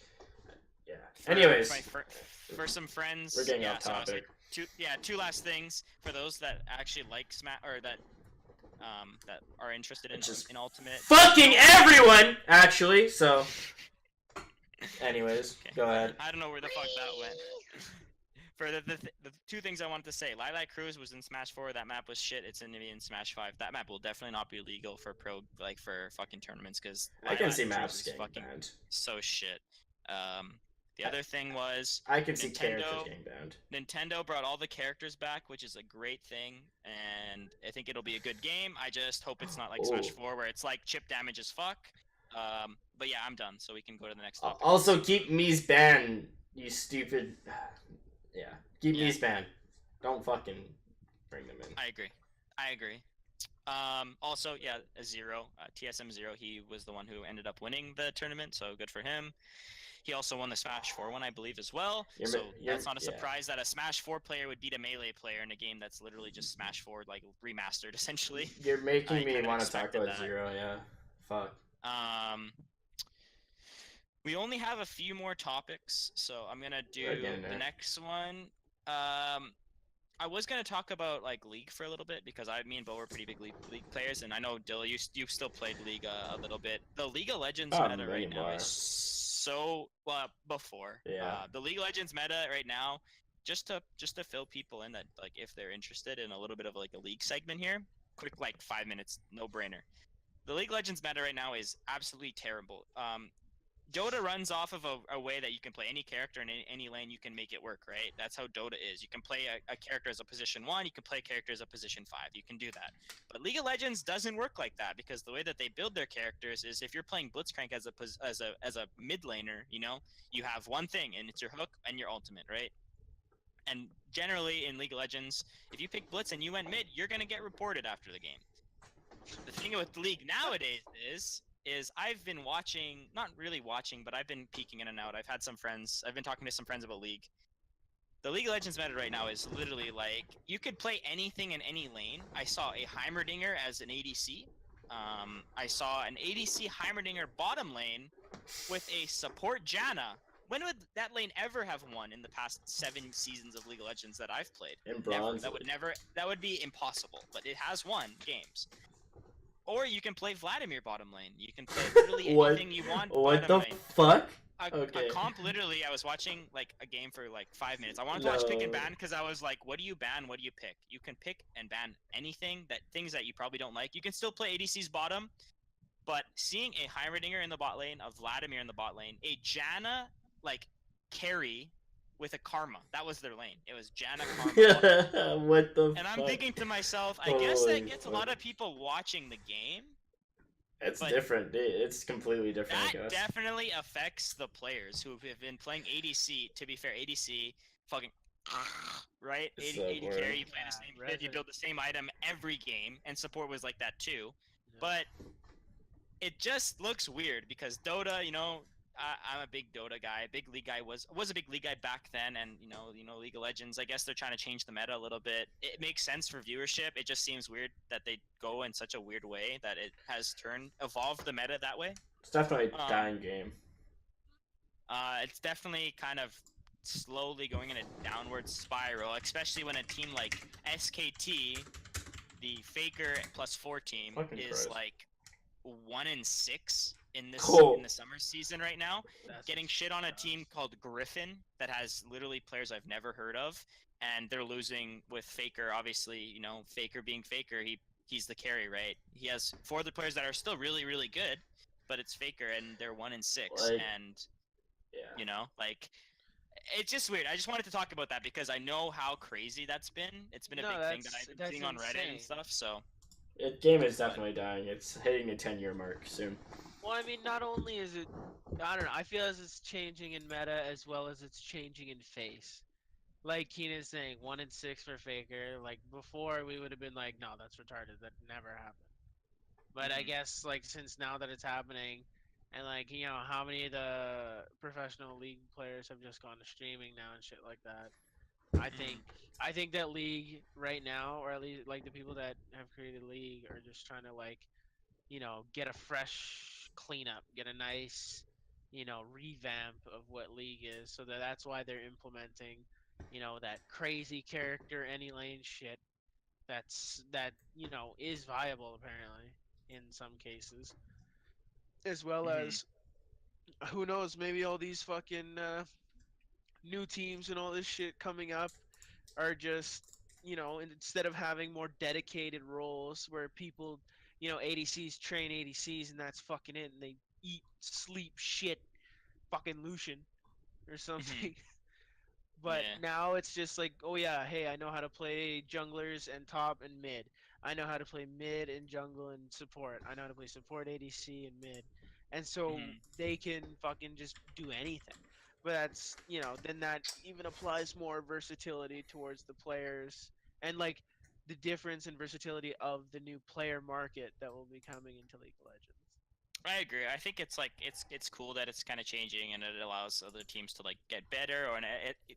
Yeah. For- Anyways, for some friends. we're getting yeah, off so I was topic. like, two last things for those that actually like Smash or that are interested in It's just Ultimate. fucking everyone actually. So. Anyways, Okay. go ahead. I don't know where the fuck that went. For the two things I wanted to say, Lilac Cruise was in Smash 4. That map was shit. It's in Smash 5. That map will definitely not be legal for for fucking tournaments because I can see maps getting fucking banned. so shit. The other thing was I can see characters Nintendo- getting banned. Nintendo brought all the characters back, which is a great thing, and I think it'll be a good game. I just hope it's not like Smash Ooh. 4 where it's like chip damage as fuck. But yeah, I'm done, so we can go to the next topic. Also, keep Mii's banned, you stupid. Yeah, keep Yeah. Mii's banned. Don't fucking bring them in. I agree. Also, yeah, Zero, TSM Zero, he was the one who ended up winning the tournament, so good for him. He also won the Smash 4 one, I believe, as well. So that's not a surprise that a Smash 4 player would beat a Melee player in a game that's literally just Smash 4, like, remastered, essentially. You're making I me kinda want to talk expected about that. Zero, yeah. Fuck. We only have a few more topics, so I'm gonna do We're getting the there. next one. I was gonna talk about like League for a little bit because me and Beau were pretty big League players, and I know Dill, you still played League a little bit. The League of Legends Oh, meta right now more. is so before. Yeah. The League of Legends meta right now, just to fill people in that like if they're interested in a little bit of like a league segment here, quick like 5 minutes, no brainer. The League of Legends meta right now is absolutely terrible. Dota runs off of a way that you can play any character in any lane, you can make it work, right? That's how Dota is. You can play a character as a position 1, you can play a character as a position 5. You can do that. But League of Legends doesn't work like that because the way that they build their characters is if you're playing Blitzcrank as a mid laner, you know, you have one thing and it's your hook and your ultimate, right? And generally in League of Legends, if you pick Blitz and you went mid, you're going to get reported after the game. The thing with League nowadays is I've been watching, not really watching, but I've been peeking in and out. I've been talking to some friends about League. The League of Legends meta right now is literally like, you could play anything in any lane. I saw a Heimerdinger as an ADC. I saw an ADC Heimerdinger bottom lane with a support Janna. When would that lane ever have won in the past 7 seasons of League of Legends that I've played? In bronze. That would be impossible, but it has won games. Or you can play Vladimir bottom lane. You can play literally anything you want What bottom the lane. fuck? A comp, literally, I was watching like a game for like 5 minutes. I wanted to watch pick and ban because I was like, what do you ban? What do you pick? You can pick and ban anything, things that you probably don't like. You can still play ADC's bottom, but seeing a Heimerdinger in the bot lane, a Vladimir in the bot lane, a Janna like carry with a Karma. That was their lane. It was Janna Karma. What the And fuck? I'm thinking to myself, I guess that gets a lot of people watching the game. It's different. It's completely different. That definitely affects the players who have been playing ADC. To be fair, ADC fucking right. AD carry, you play the same kid, you build the same item every game, and support was like that too. Yeah. But it just looks weird because Dota, you know, I'm a big Dota guy, big League guy, was a big League guy back then, and you know League of Legends, I guess they're trying to change the meta a little bit. It makes sense for viewership. It just seems weird that they go in such a weird way that it has evolved the meta that way. It's definitely a dying game. It's definitely kind of slowly going in a downward spiral, especially when a team like SKT, the Faker +4 team, is like 1-6 in this in the summer season right now. That's getting shit on a team called Griffin that has literally players I've never heard of, and they're losing with Faker. Obviously, you know, Faker being Faker, he's the carry, right? He has 4 other players that are still really, really good, but it's Faker and they're 1-6, and you know, like, it's just weird. I just wanted to talk about that because I know how crazy that's been. It's been a big thing that I've been seeing on Reddit and stuff. So the game is definitely dying. It's hitting a 10-year mark soon. Well, I mean, not only is it, I don't know, I feel as it's changing in meta as well as it's changing in face. Like Keenan's saying, 1-6 for Faker. Like, before, we would have been like, no, that's retarded. That never happened. But I guess, like, since now that it's happening, and, like, you know, how many of the professional League players have just gone to streaming now and shit like that. I think that League right now, or at least, like, the people that have created League are just trying to, like, you know, get a fresh cleanup, get a nice, you know, revamp of what League is. So that's why they're implementing, you know, that crazy character any lane shit that, you know, is viable apparently in some cases. As well as, who knows, maybe all these fucking new teams and all this shit coming up are just, you know, instead of having more dedicated roles where people, you know, ADCs train ADCs and that's fucking it, and they eat, sleep, shit, fucking Lucian or something. But now it's just like, oh yeah, hey, I know how to play junglers and top and mid. I know how to play mid and jungle and support. I know how to play support, ADC, and mid. And so they can fucking just do anything. But that's, you know, then that even applies more versatility towards the players and, like, the difference in versatility of the new player market that will be coming into League of Legends. I agree. I think it's like it's cool that it's kind of changing and it allows other teams to like get better. Or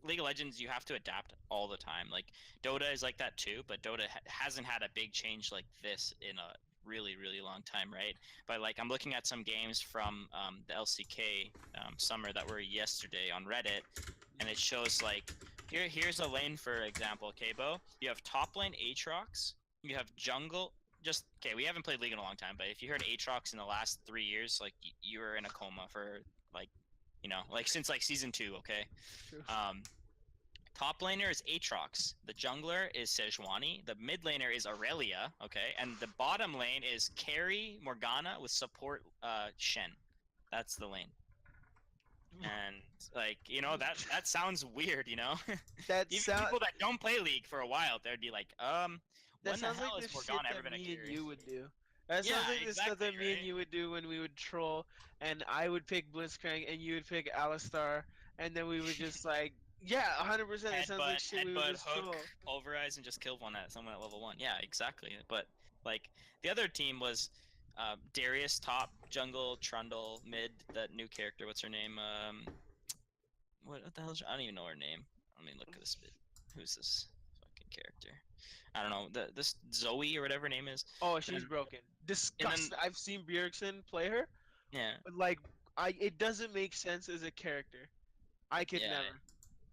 League of Legends, you have to adapt all the time. Like Dota is like that too, but Dota hasn't had a big change like this in a really, really long time, right? But like I'm looking at some games from the LCK summer that were yesterday on Reddit, and it shows like here's a lane for example, okay, Beau? You have top lane Aatrox, you have jungle. Just okay, we haven't played League in a long time, but if you heard Aatrox in the last 3 years, like you were in a coma for like You know, like since like season 2. Okay. True. Top laner is Aatrox. The jungler is Sejuani. The mid laner is Aurelia. Okay, and the bottom lane is Carry Morgana with support Shen. That's the lane. And like that sounds weird. That Even sound people that don't play League for a while, they'd be like, that when the sounds like hell the is shit Morgana ever that gonna me and carry? you would do. That Yeah, sounds like the stuff exactly, that me and right? you would do when we would troll, and I would pick Blitzcrank and you would pick Alistar, and then we would just like, yeah, 100%. It sounds like shit we would Headbutt, just hook, troll. pulverize, and just kill someone at level 1. Yeah, exactly. But like the other team was Darius top, jungle, Trundle, mid. That new character, what's her name? What the hell? I don't even know her name. Let me look at this bit. Who's this fucking character? I don't know. This Zoe or whatever her name is. Oh, she's Then, broken. and then Disgusting. I've seen Bjergsen play her, yeah, but like, it doesn't make sense as a character. I could yeah. never.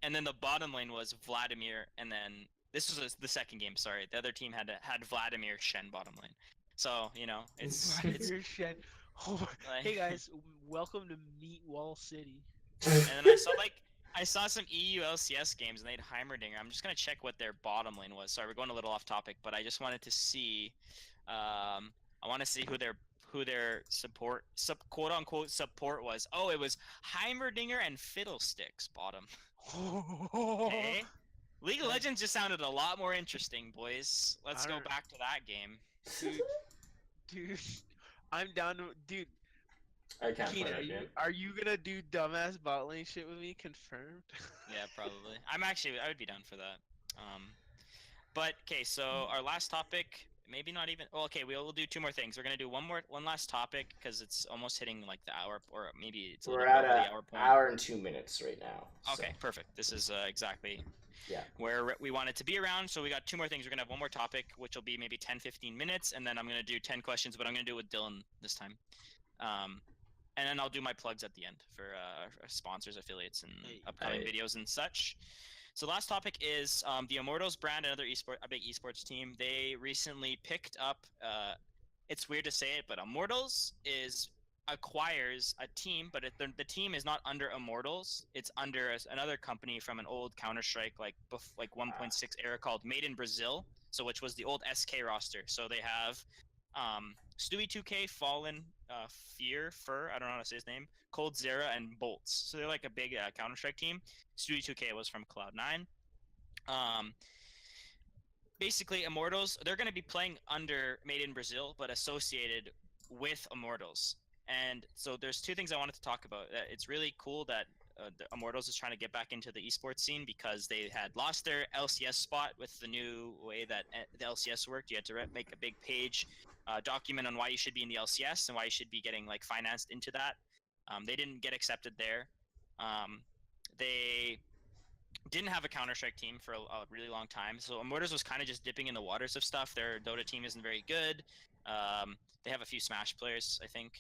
And then the bottom lane was Vladimir, and then this was the second game. Sorry, the other team had Vladimir Shen bottom lane. So it's Your shit. Oh, like, hey guys, welcome to Meat Wall City. and then I saw some EU LCS games and they had Heimerdinger. I'm just gonna check what their bottom lane was. Sorry, we're going a little off topic, but I just wanted to see, I want to see who their quote unquote support was. Oh, it was Heimerdinger and Fiddlesticks bottom. Okay. League of Legends just sounded a lot more interesting, boys. Let's go back to that game. Dude, I'm down to dude. I can't play Keenan, that game. are you gonna do dumbass bot lane shit with me? Confirmed. Yeah, probably. I would be down for that. But okay, so our last topic, maybe not even. Well, okay, we'll do 2 more things. We're gonna do one last topic because it's almost hitting like the hour, or maybe it's a We're little bit at over an the hour point. hour and 2 minutes right now. Okay, so. perfect. This is exactly Yeah. where we wanted to be around. So we got 2 more things. We're gonna have one more topic, which will be maybe 10-15 minutes, and then I'm gonna do 10 questions, but I'm gonna do it with Dylan this time. And then I'll do my plugs at the end for sponsors, affiliates, and upcoming videos and such. So last topic is the Immortals Brand, another a big esports team. They recently picked up. It's weird to say it, but Immortals acquires a team, but the team is not under Immortals. It's under another company from an old Counter-Strike like 1.6 era called Made in Brazil. So which was the old SK roster. So they have Stewie 2K, Fallen, Fur, I don't know how to say his name, Cold Zera, and Bolts. So they're like a big Counter-Strike team. Stewie 2K was from Cloud9. Basically, Immortals, they're going to be playing under Made in Brazil, but associated with Immortals. And so there's 2 things I wanted to talk about. It's really cool that the Immortals is trying to get back into the esports scene because they had lost their LCS spot with the new way that the LCS worked. You had to make a big page document on why you should be in the LCS and why you should be getting like financed into that. They didn't get accepted there. They didn't have a Counter-Strike team for a really long time, so Immortals was kind of just dipping in the waters of stuff. Their Dota team isn't very good. They have a few Smash players, I think.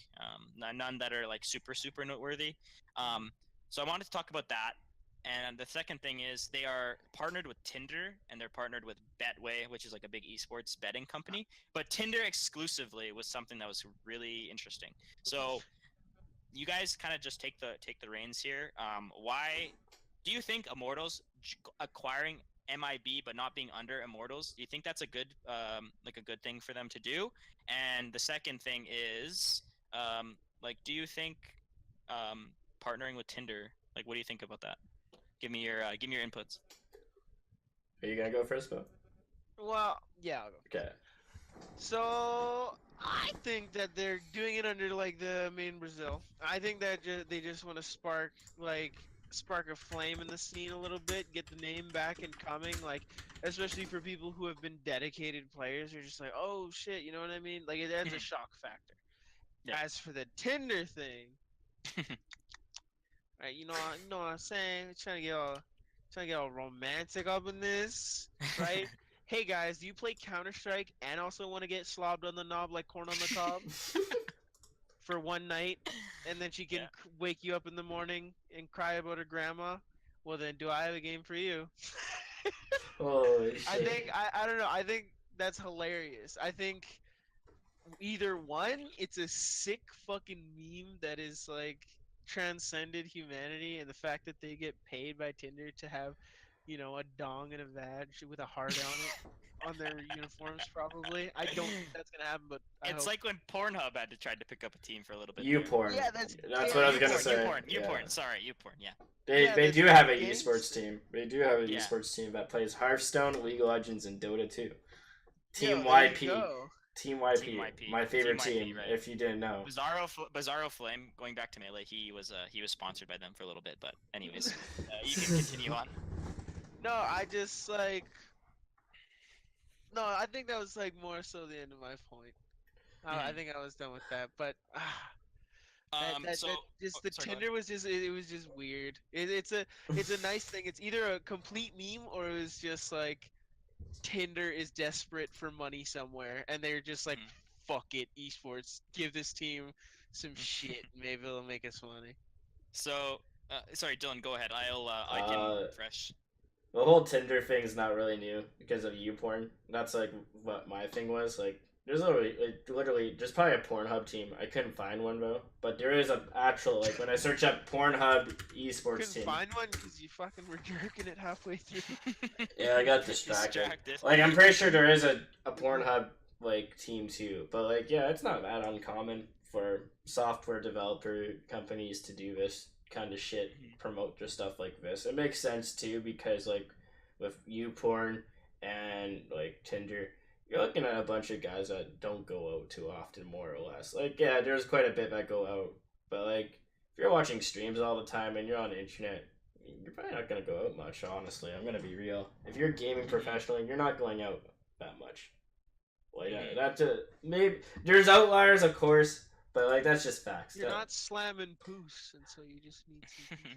None that are like super noteworthy. So I wanted to talk about that. And the second thing is they are partnered with Tinder and they're partnered with Betway, which is like a big esports betting company. But Tinder exclusively was something that was really interesting. So you guys kind of just take the reins here. Why do you think Immortals acquiring MIB but not being under Immortals? Do you think that's a good good thing for them to do? And the second thing is do you think partnering with Tinder, what do you think about that? Give me your inputs. Are you gonna go first, Beau? Well, yeah, I'll go. Okay. So I think that they're doing it under like the main Brazil. I think that they just want to spark a flame in the scene a little bit, get the name back and coming, especially for people who have been dedicated players. You're just like, oh shit, you know what I mean? Like it adds a shock factor. Yeah. As for the Tinder thing, right? You know what I'm saying? Trying to get all romantic up in this, right? Hey guys, do you play Counter-Strike and also want to get slobbed on the knob like corn on the cob for one night, and then she can wake you up in the morning and cry about her grandma? Well then, do I have a game for you? Holy shit. I think I don't know. I think that's hilarious. I think either one, it's a sick fucking meme that is like transcended humanity, and the fact that they get paid by Tinder to have, a dong and a vag with a heart on it on their uniforms, probably. I don't think that's gonna happen, but I It's hope. like when Pornhub had to try to pick up a team for a little bit You there. porn. Yeah, that's That's yeah, what I was you gonna porn, say. YouPorn. Sorry, YouPorn. Yeah. They Yeah, they the do have an games. esports team. They do have an Yeah. esports team that plays Hearthstone, League of Legends, and Dota 2. Team Yo, there you YP. go. Team YP. Team YP. My favorite Team YP, team. right. If you didn't know. Bizarro Flame. Going back to Melee, he was sponsored by them for a little bit, but anyways, you can continue on. No, I just like. No, I think that was like more so the end of my point. I think I was done with that, but that just the sorry, go ahead. Tinder was just it was just weird. It's a nice thing. It's either a complete meme or it was just like Tinder is desperate for money somewhere, and they're just like, fuck it, esports, give this team some shit, maybe it'll make us money. So, sorry, Dylan, go ahead. I can refresh. The whole Tinder thing's not really new because of YouPorn. That's like what my thing was. Like, there's literally, there's probably a Pornhub team. I couldn't find one though, but there is a actual like when I search up Pornhub esports Couldn't team. find one because you fucking were jerking it halfway through. Yeah, I got distracted. Like, I'm pretty sure there is a Pornhub like team too, but like, yeah, it's not that uncommon for software developer companies to do this kind of shit, promote their stuff like this. It makes sense too because like with YouPorn and like Tinder, you're looking at a bunch of guys that don't go out too often, more or less. Like, yeah, there's quite a bit that go out, but like if you're watching streams all the time and you're on the internet, you're probably not gonna go out much. Honestly, I'm gonna be real. If you're gaming professionally, you're not going out that much. Like, that's maybe there's outliers, of course, but like that's just facts. You're not slamming poos, and so you just need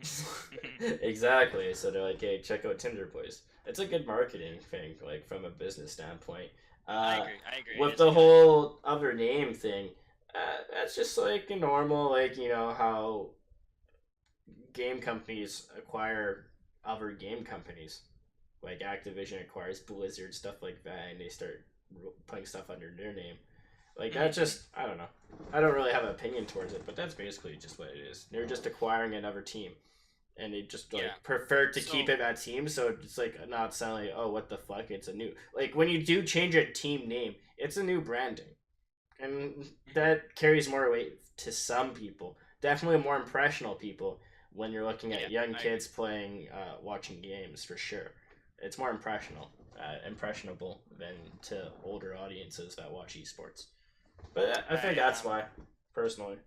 some. Exactly. So they're like, hey, check out Tinder, boys. It's a good marketing thing, like from a business standpoint. I agree. With the whole other name thing, that's just like a normal, like, you know, how game companies acquire other game companies. Like Activision acquires Blizzard, stuff like that, and they start putting stuff under their name. Like, that's just, I don't know. I don't really have an opinion towards it, but that's basically just what it is. They're just acquiring another team. And they just, like, prefer to keep it that team, so it's, like, not sound like, oh, what the fuck, it's a new... Like, when you do change a team name, it's a new branding. And that carries more weight to some people. Definitely more impressionable people when you're looking at young kids playing, watching games, for sure. It's more impressionable than to older audiences that watch esports. But I think that's why, personally.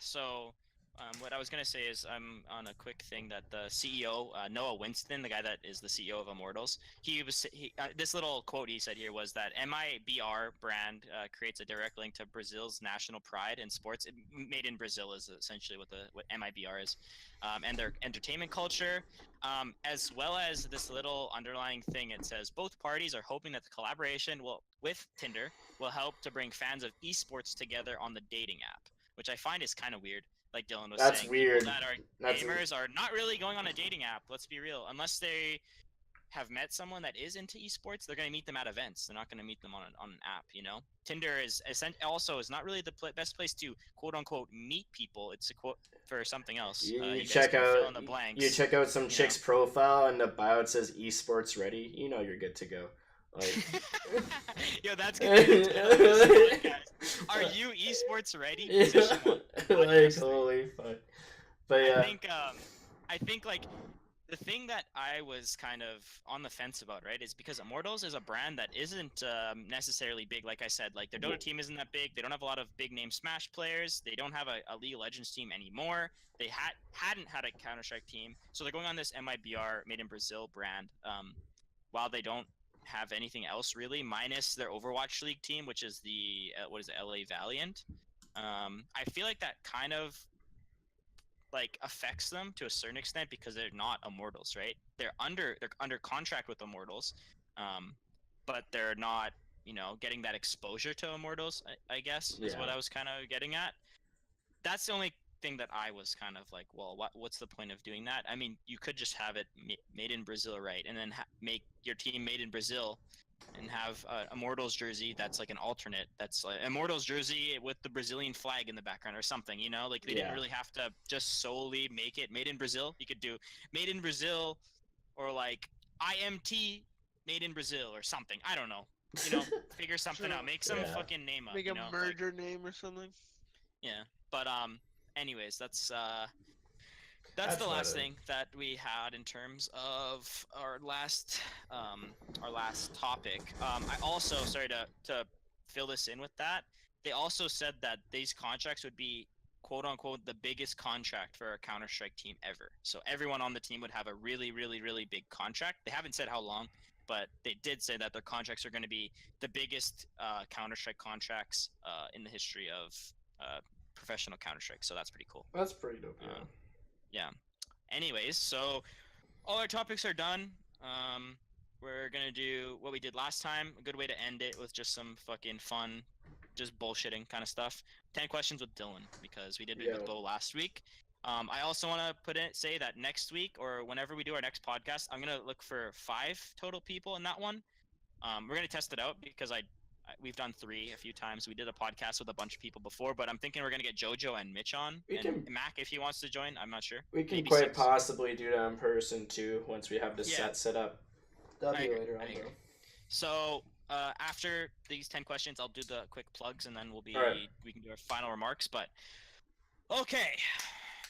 So what I was going to say is I'm on a quick thing that the CEO, Noah Winston, the guy that is the CEO of Immortals, this little quote he said here was that MIBR brand creates a direct link to Brazil's national pride in sports. Made in Brazil is essentially what MIBR is, and their entertainment culture, as well as this little underlying thing. It says both parties are hoping that the collaboration with Tinder will help to bring fans of esports together on the dating app, which I find is kind of weird. Like Dylan was saying, that's weird. People that are gamers are not really going on a dating app. Let's be real. Unless they have met someone that is into esports, they're going to meet them at events. They're not going to meet them on an app. You know, Tinder is not really the best place to quote unquote meet people. It's a quote for something else. You check out some chick's profile, and the bio it says esports ready. You know you're good to go. Like... Yo, that's good. Are you esports ready? Position1. Like, holy fuck. But yeah. I think like the thing that I was kind of on the fence about, right, is because Immortals is a brand that isn't necessarily big. Like I said, like their Dota team isn't that big. They don't have a lot of big name Smash players. They don't have a League of Legends team anymore. They hadn't had a Counter-Strike team, so they're going on this MIBR made in Brazil brand. While they don't have anything else really, minus their Overwatch League team, which is the LA Valiant. I feel like that kind of like affects them to a certain extent because they're not Immortals, right? They're under contract with Immortals, but they're not, getting that exposure to Immortals. I guess is what I was kind of getting at. That's the only thing that I was kind of like, well, what's the point of doing that? I mean, you could just have it made in Brazil, right? And then make your team made in Brazil, and have Immortals jersey that's like an alternate. That's like Immortals jersey with the Brazilian flag in the background or something. You know, like they didn't Yeah. really have to just solely make it made in Brazil. You could do made in Brazil or like IMT made in Brazil or something. I don't know. You know, figure something Sure. out. Make some Yeah. fucking name up. Make You a know, like, merger name or something. yeah. But anyways, that's the That's last about it. thing that we had in terms of our last topic. I also sorry to fill this in with that. They also said that these contracts would be quote unquote the biggest contract for a Counter Strike team ever. So everyone on the team would have a really really really big contract. They haven't said how long, but they did say that their contracts are going to be the biggest Counter Strike contracts in the history of professional Counter Strike. So that's pretty cool. That's pretty dope. Yeah. Yeah. Anyways, so all our topics are done. We're gonna do what we did last time. A good way to end it with just some fucking fun, just bullshitting kind of stuff. 10 questions with Dylan because we did it with Yeah. Beau last week. I also want to say that next week or whenever we do our next podcast, I'm gonna look for 5 total people in that one. We're gonna test it out because we've done 3 a few times. We did a podcast with a bunch of people before, but I'm thinking we're gonna get Jojo and Mitch on, and Mac if he wants to join. I'm not sure. We can Maybe quite 6. possibly do that in person too once we have the Yeah. set up. That'll I be agree, later I on agree. though. So after these 10 questions, I'll do the quick plugs, and then Alright. we can do our final remarks. But okay,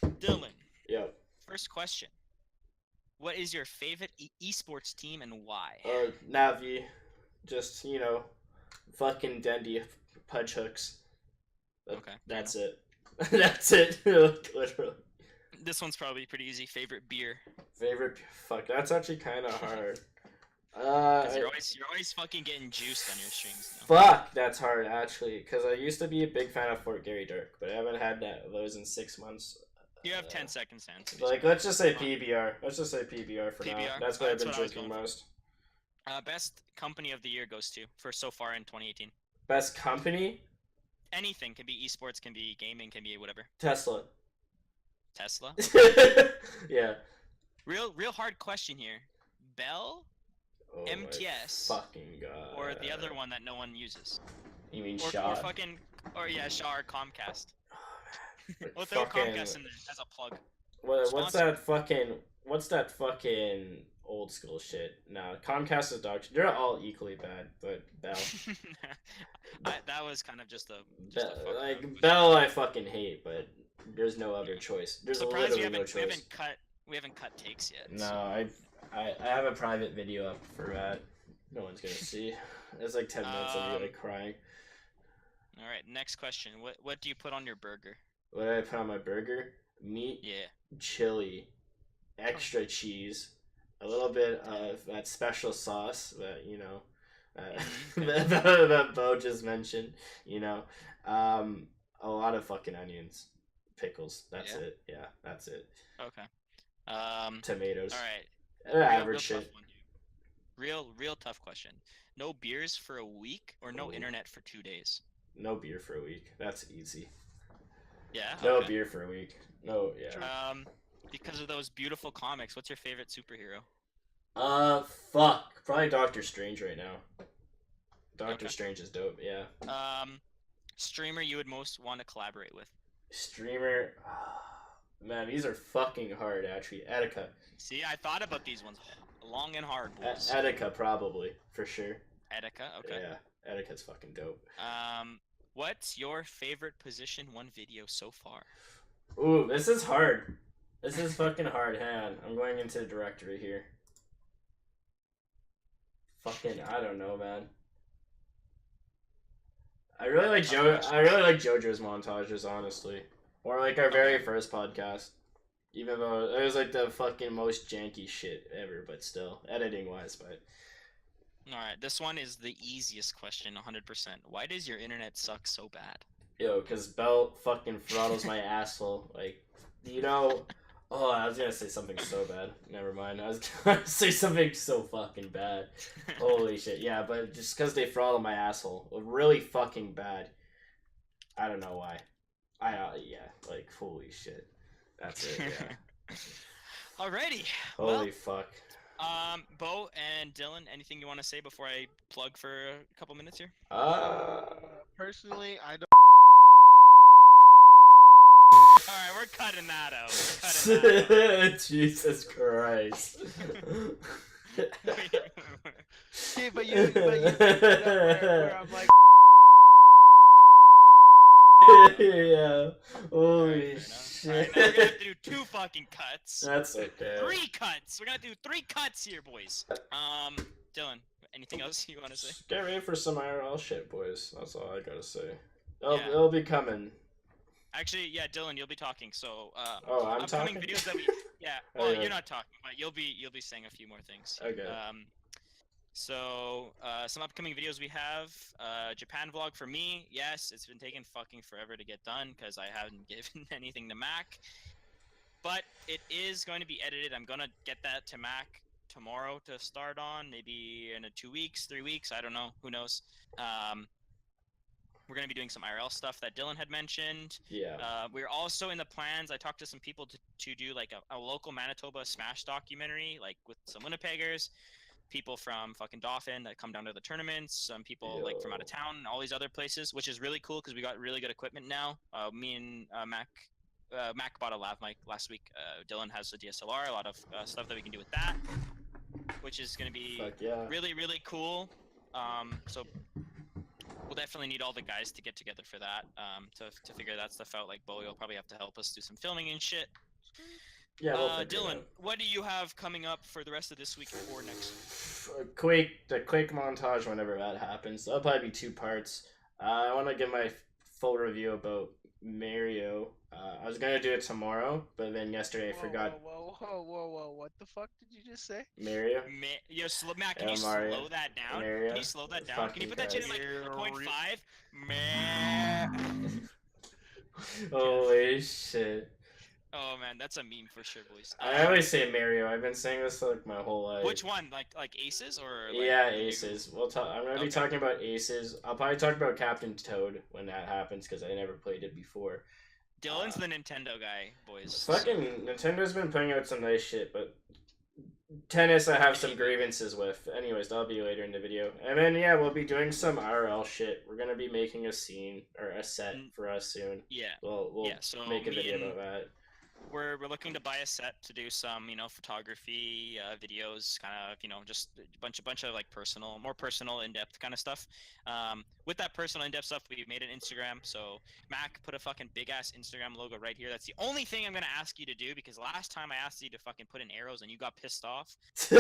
Dylan. Yep. First question: what is your favorite esports team and why? Navi, just fucking dandy punch hooks. Okay, That's it. That's it. Literally. This one's probably pretty easy. Favorite beer? Favorite? Fuck, that's actually kind of hard. 'Cause you're always fucking getting juiced on your streams now. Fuck, that's hard actually. Cause I used to be a big fan of Fort Gary Dark, but I haven't had those in 6 months. You have 10 seconds to answer. Like, let's just say PBR. Let's just say PBR for now. PBR? That's what I've been That's what I was drinking going for. most. Best company of the year goes to for so far in 2018. Best company? Anything can be esports, can be gaming, can be whatever. Tesla. Tesla. Yeah. Real hard question here. Bell, Oh MTS, my fucking god. or the other one that no one uses. You mean Or Shaw? Shaw or Comcast. Like, We'll throw fucking- Comcast in there as a plug. What's Sponsor. that fucking old school shit? No, Comcast is dog shit. They're all equally bad, but Bell. That was kind of just a fuck up. Bell I fucking hate, but there's no other choice. There's Surprised literally no choice. we haven't cut takes yet. No, so. I have a private video up for that. No one's gonna see. It's like 10 minutes of me like crying. All right, next question. What do you put on your burger? What did I put on my burger? Meat, Yeah. chili, extra cheese, a little bit of that special sauce that that Beau just mentioned. A lot of fucking onions, pickles. That's Yeah. it. Yeah, that's it. Okay. Tomatoes. All right. Average real shit. tough one, dude. Real tough question. No beers for a week or no Ooh. internet for 2 days? No beer for a week. That's easy. Yeah. No okay. beer for a week. No, yeah. Because of those beautiful comics, what's your favorite superhero? Fuck. Probably Doctor Strange right now. Doctor Okay. Strange is dope, yeah. Streamer you would most want to collaborate with? Streamer. Man, these are fucking hard, actually. Etika. See, I thought about these ones long and hard, boys. Etika, probably, for sure. Etika, okay. Yeah, Etika's fucking dope. What's your favorite Position1 video so far? Ooh, this is hard. This is fucking hard. Hang on. I'm going into the directory here. Fucking, I don't know, man. I really like JoJo's montages, honestly. Or like our very first podcast. Even though it was like the fucking most janky shit ever, but still. Editing wise, but. Alright, this one is the easiest question, 100%. Why does your internet suck so bad? Yo, cause Beau fucking throttles my asshole. Like, oh, I was gonna say something so bad. Never mind. I was gonna say something so fucking bad. Holy shit. Yeah, but just cause they throttle my asshole. Really fucking bad. I don't know why. Like, holy shit. That's it, yeah. Alrighty. Holy fuck. Beau and Dylan, anything you want to say before I plug for a couple minutes here? Personally, I don't. All right, we're cutting that out. We're cutting that out. Jesus Christ. Okay, but you where I'm like, Yeah. Holy Alright, shit. Alright, now we're gonna have to do 2 fucking cuts. That's okay. 3 cuts. We're gonna do 3 cuts here, boys. Dylan, anything else you want to say? Get ready for some IRL shit, boys. That's all I gotta say. Yeah. It'll be coming. Actually, yeah, Dylan, you'll be talking. So, Oh, I'm upcoming talking? videos that we, yeah. Oh, Well, yeah. you're not talking, but you'll be saying a few more things. Okay. So, some upcoming videos we have. Japan vlog for me. Yes, it's been taking fucking forever to get done because I haven't given anything to Mac. But it is going to be edited. I'm gonna get that to Mac tomorrow to start on. Maybe in 2 weeks, 3 weeks. I don't know. Who knows? We're going to be doing some IRL stuff that Dylan had mentioned. Yeah. We're also in the plans. I talked to some people to do like a local Manitoba Smash documentary, like with some Winnipeggers, people from fucking Dauphin that come down to the tournaments, some people like from out of town, and all these other places, which is really cool because we got really good equipment now. Me and Mac bought a lav mic last week. Dylan has a DSLR, a lot of stuff that we can do with that, which is going to be really, really cool. So we'll definitely need all the guys to get together for that, to figure that stuff out. Like, Beau, you'll probably have to help us do some filming and shit. Yeah, we'll Dylan, what do you have coming up for the rest of this week or next week? The quick montage whenever that happens. That'll probably be 2 parts. I want to give my full review about Mario. I was gonna do it tomorrow, but then yesterday I forgot. Whoa! What the fuck did you just say? Mario? Matt, can you Mario. slow that down? Mario. Can you slow that down? Fucking Can you put that shit in like Christ. 0.5? Man. Holy shit. Oh man, that's a meme for sure, boys. I always say Mario. I've been saying this like my whole life. Which one? Like Aces or? Like, yeah, Aces. I'm gonna be Okay. talking about Aces. I'll probably talk about Captain Toad when that happens because I never played it before. Dylan's the Nintendo guy, boys. Fucking Nintendo's been putting out some nice shit, but tennis I have some grievances with. Anyways, that'll be later in the video. And then yeah, we'll be doing some IRL shit. We're gonna be making a scene or a set for us soon. Yeah. We'll so make a video about that. We're looking to buy a set to do some, photography, videos, kind of, just a bunch of like more personal, in-depth kind of stuff. With that personal, in-depth stuff, we made an Instagram. So Mac put a fucking big ass Instagram logo right here. That's the only thing I'm gonna ask you to do because last time I asked you to fucking put in arrows and you got pissed off. So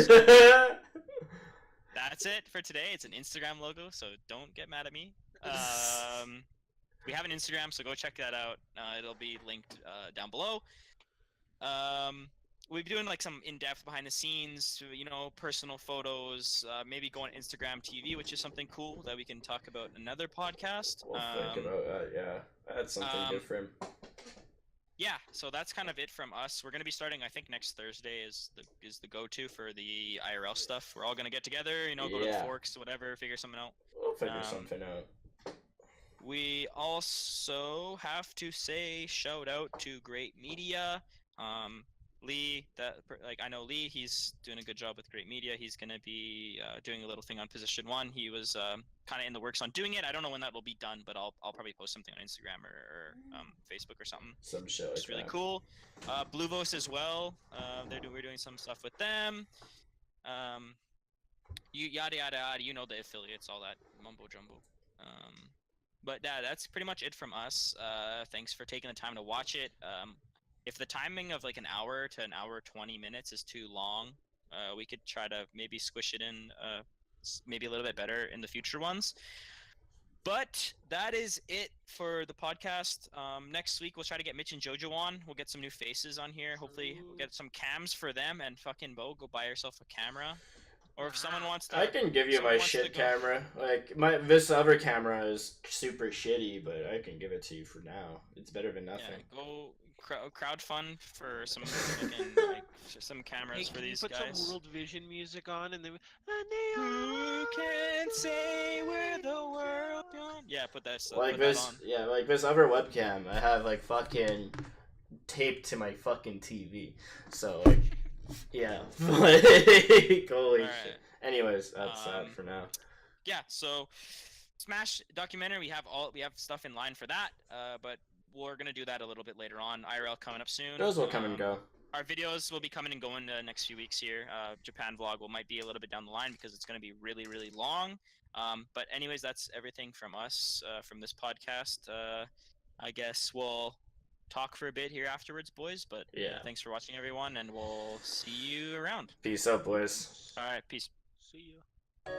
that's it for today. It's an Instagram logo, so don't get mad at me. We have an Instagram, so go check that out. It'll be linked down below. We'll be doing like some in-depth behind the scenes, personal photos, maybe go on Instagram TV, which is something cool that we can talk about in another podcast. We'll think about that, yeah. That's something different. Yeah, so that's kind of it from us. We're gonna be starting, I think next Thursday is the go-to for the IRL stuff. We're all gonna get together, go to the Forks, whatever, figure something out. We'll figure something out. We also have to say shout out to Great Media. Lee, I know Lee, he's doing a good job with Great Media. He's going to be doing a little thing on Position1. He was kind of in the works on doing it. I don't know when that will be done, but I'll probably post something on Instagram or Facebook or something. Some show. It's really cool. Bluevos as well. We're doing some stuff with them. Yada yada yada. The affiliates, all that mumbo jumbo. But that's pretty much it from us. Thanks for taking the time to watch it. If the timing of like an hour to an hour 20 minutes is too long, we could try to maybe squish it in maybe a little bit better in the future ones. But that is it for the podcast. Next week we'll try to get Mitch and Jojo on. We'll get some new faces on here. Hopefully we'll get some cams for them, and fucking Beau, go buy yourself a camera. Or if someone wants to, I can give you my shit camera. Like this other camera is super shitty, but I can give it to you for now. It's better than nothing. Yeah, go crowdfund for some some cameras for these put guys. Put some World Vision music on, and then who can say we're the world beyond? Yeah, put that stuff. Like this, that on. Yeah, like this other webcam, I have like fucking taped to my fucking TV. So like, Yeah. Holy Alright. shit. Anyways, that's that for now. Yeah, so Smash documentary, we have stuff in line for that, but we're gonna do that a little bit later on. IRL coming up soon. Those will come and go. Our videos will be coming and going the next few weeks here. Japan vlog might be a little bit down the line because it's gonna be really, really long. But anyways, that's everything from us from this podcast. I guess we'll talk for a bit here afterwards, boys. But Yeah. thanks for watching, everyone, and we'll see you around. Peace out, boys. All right, peace. See ya.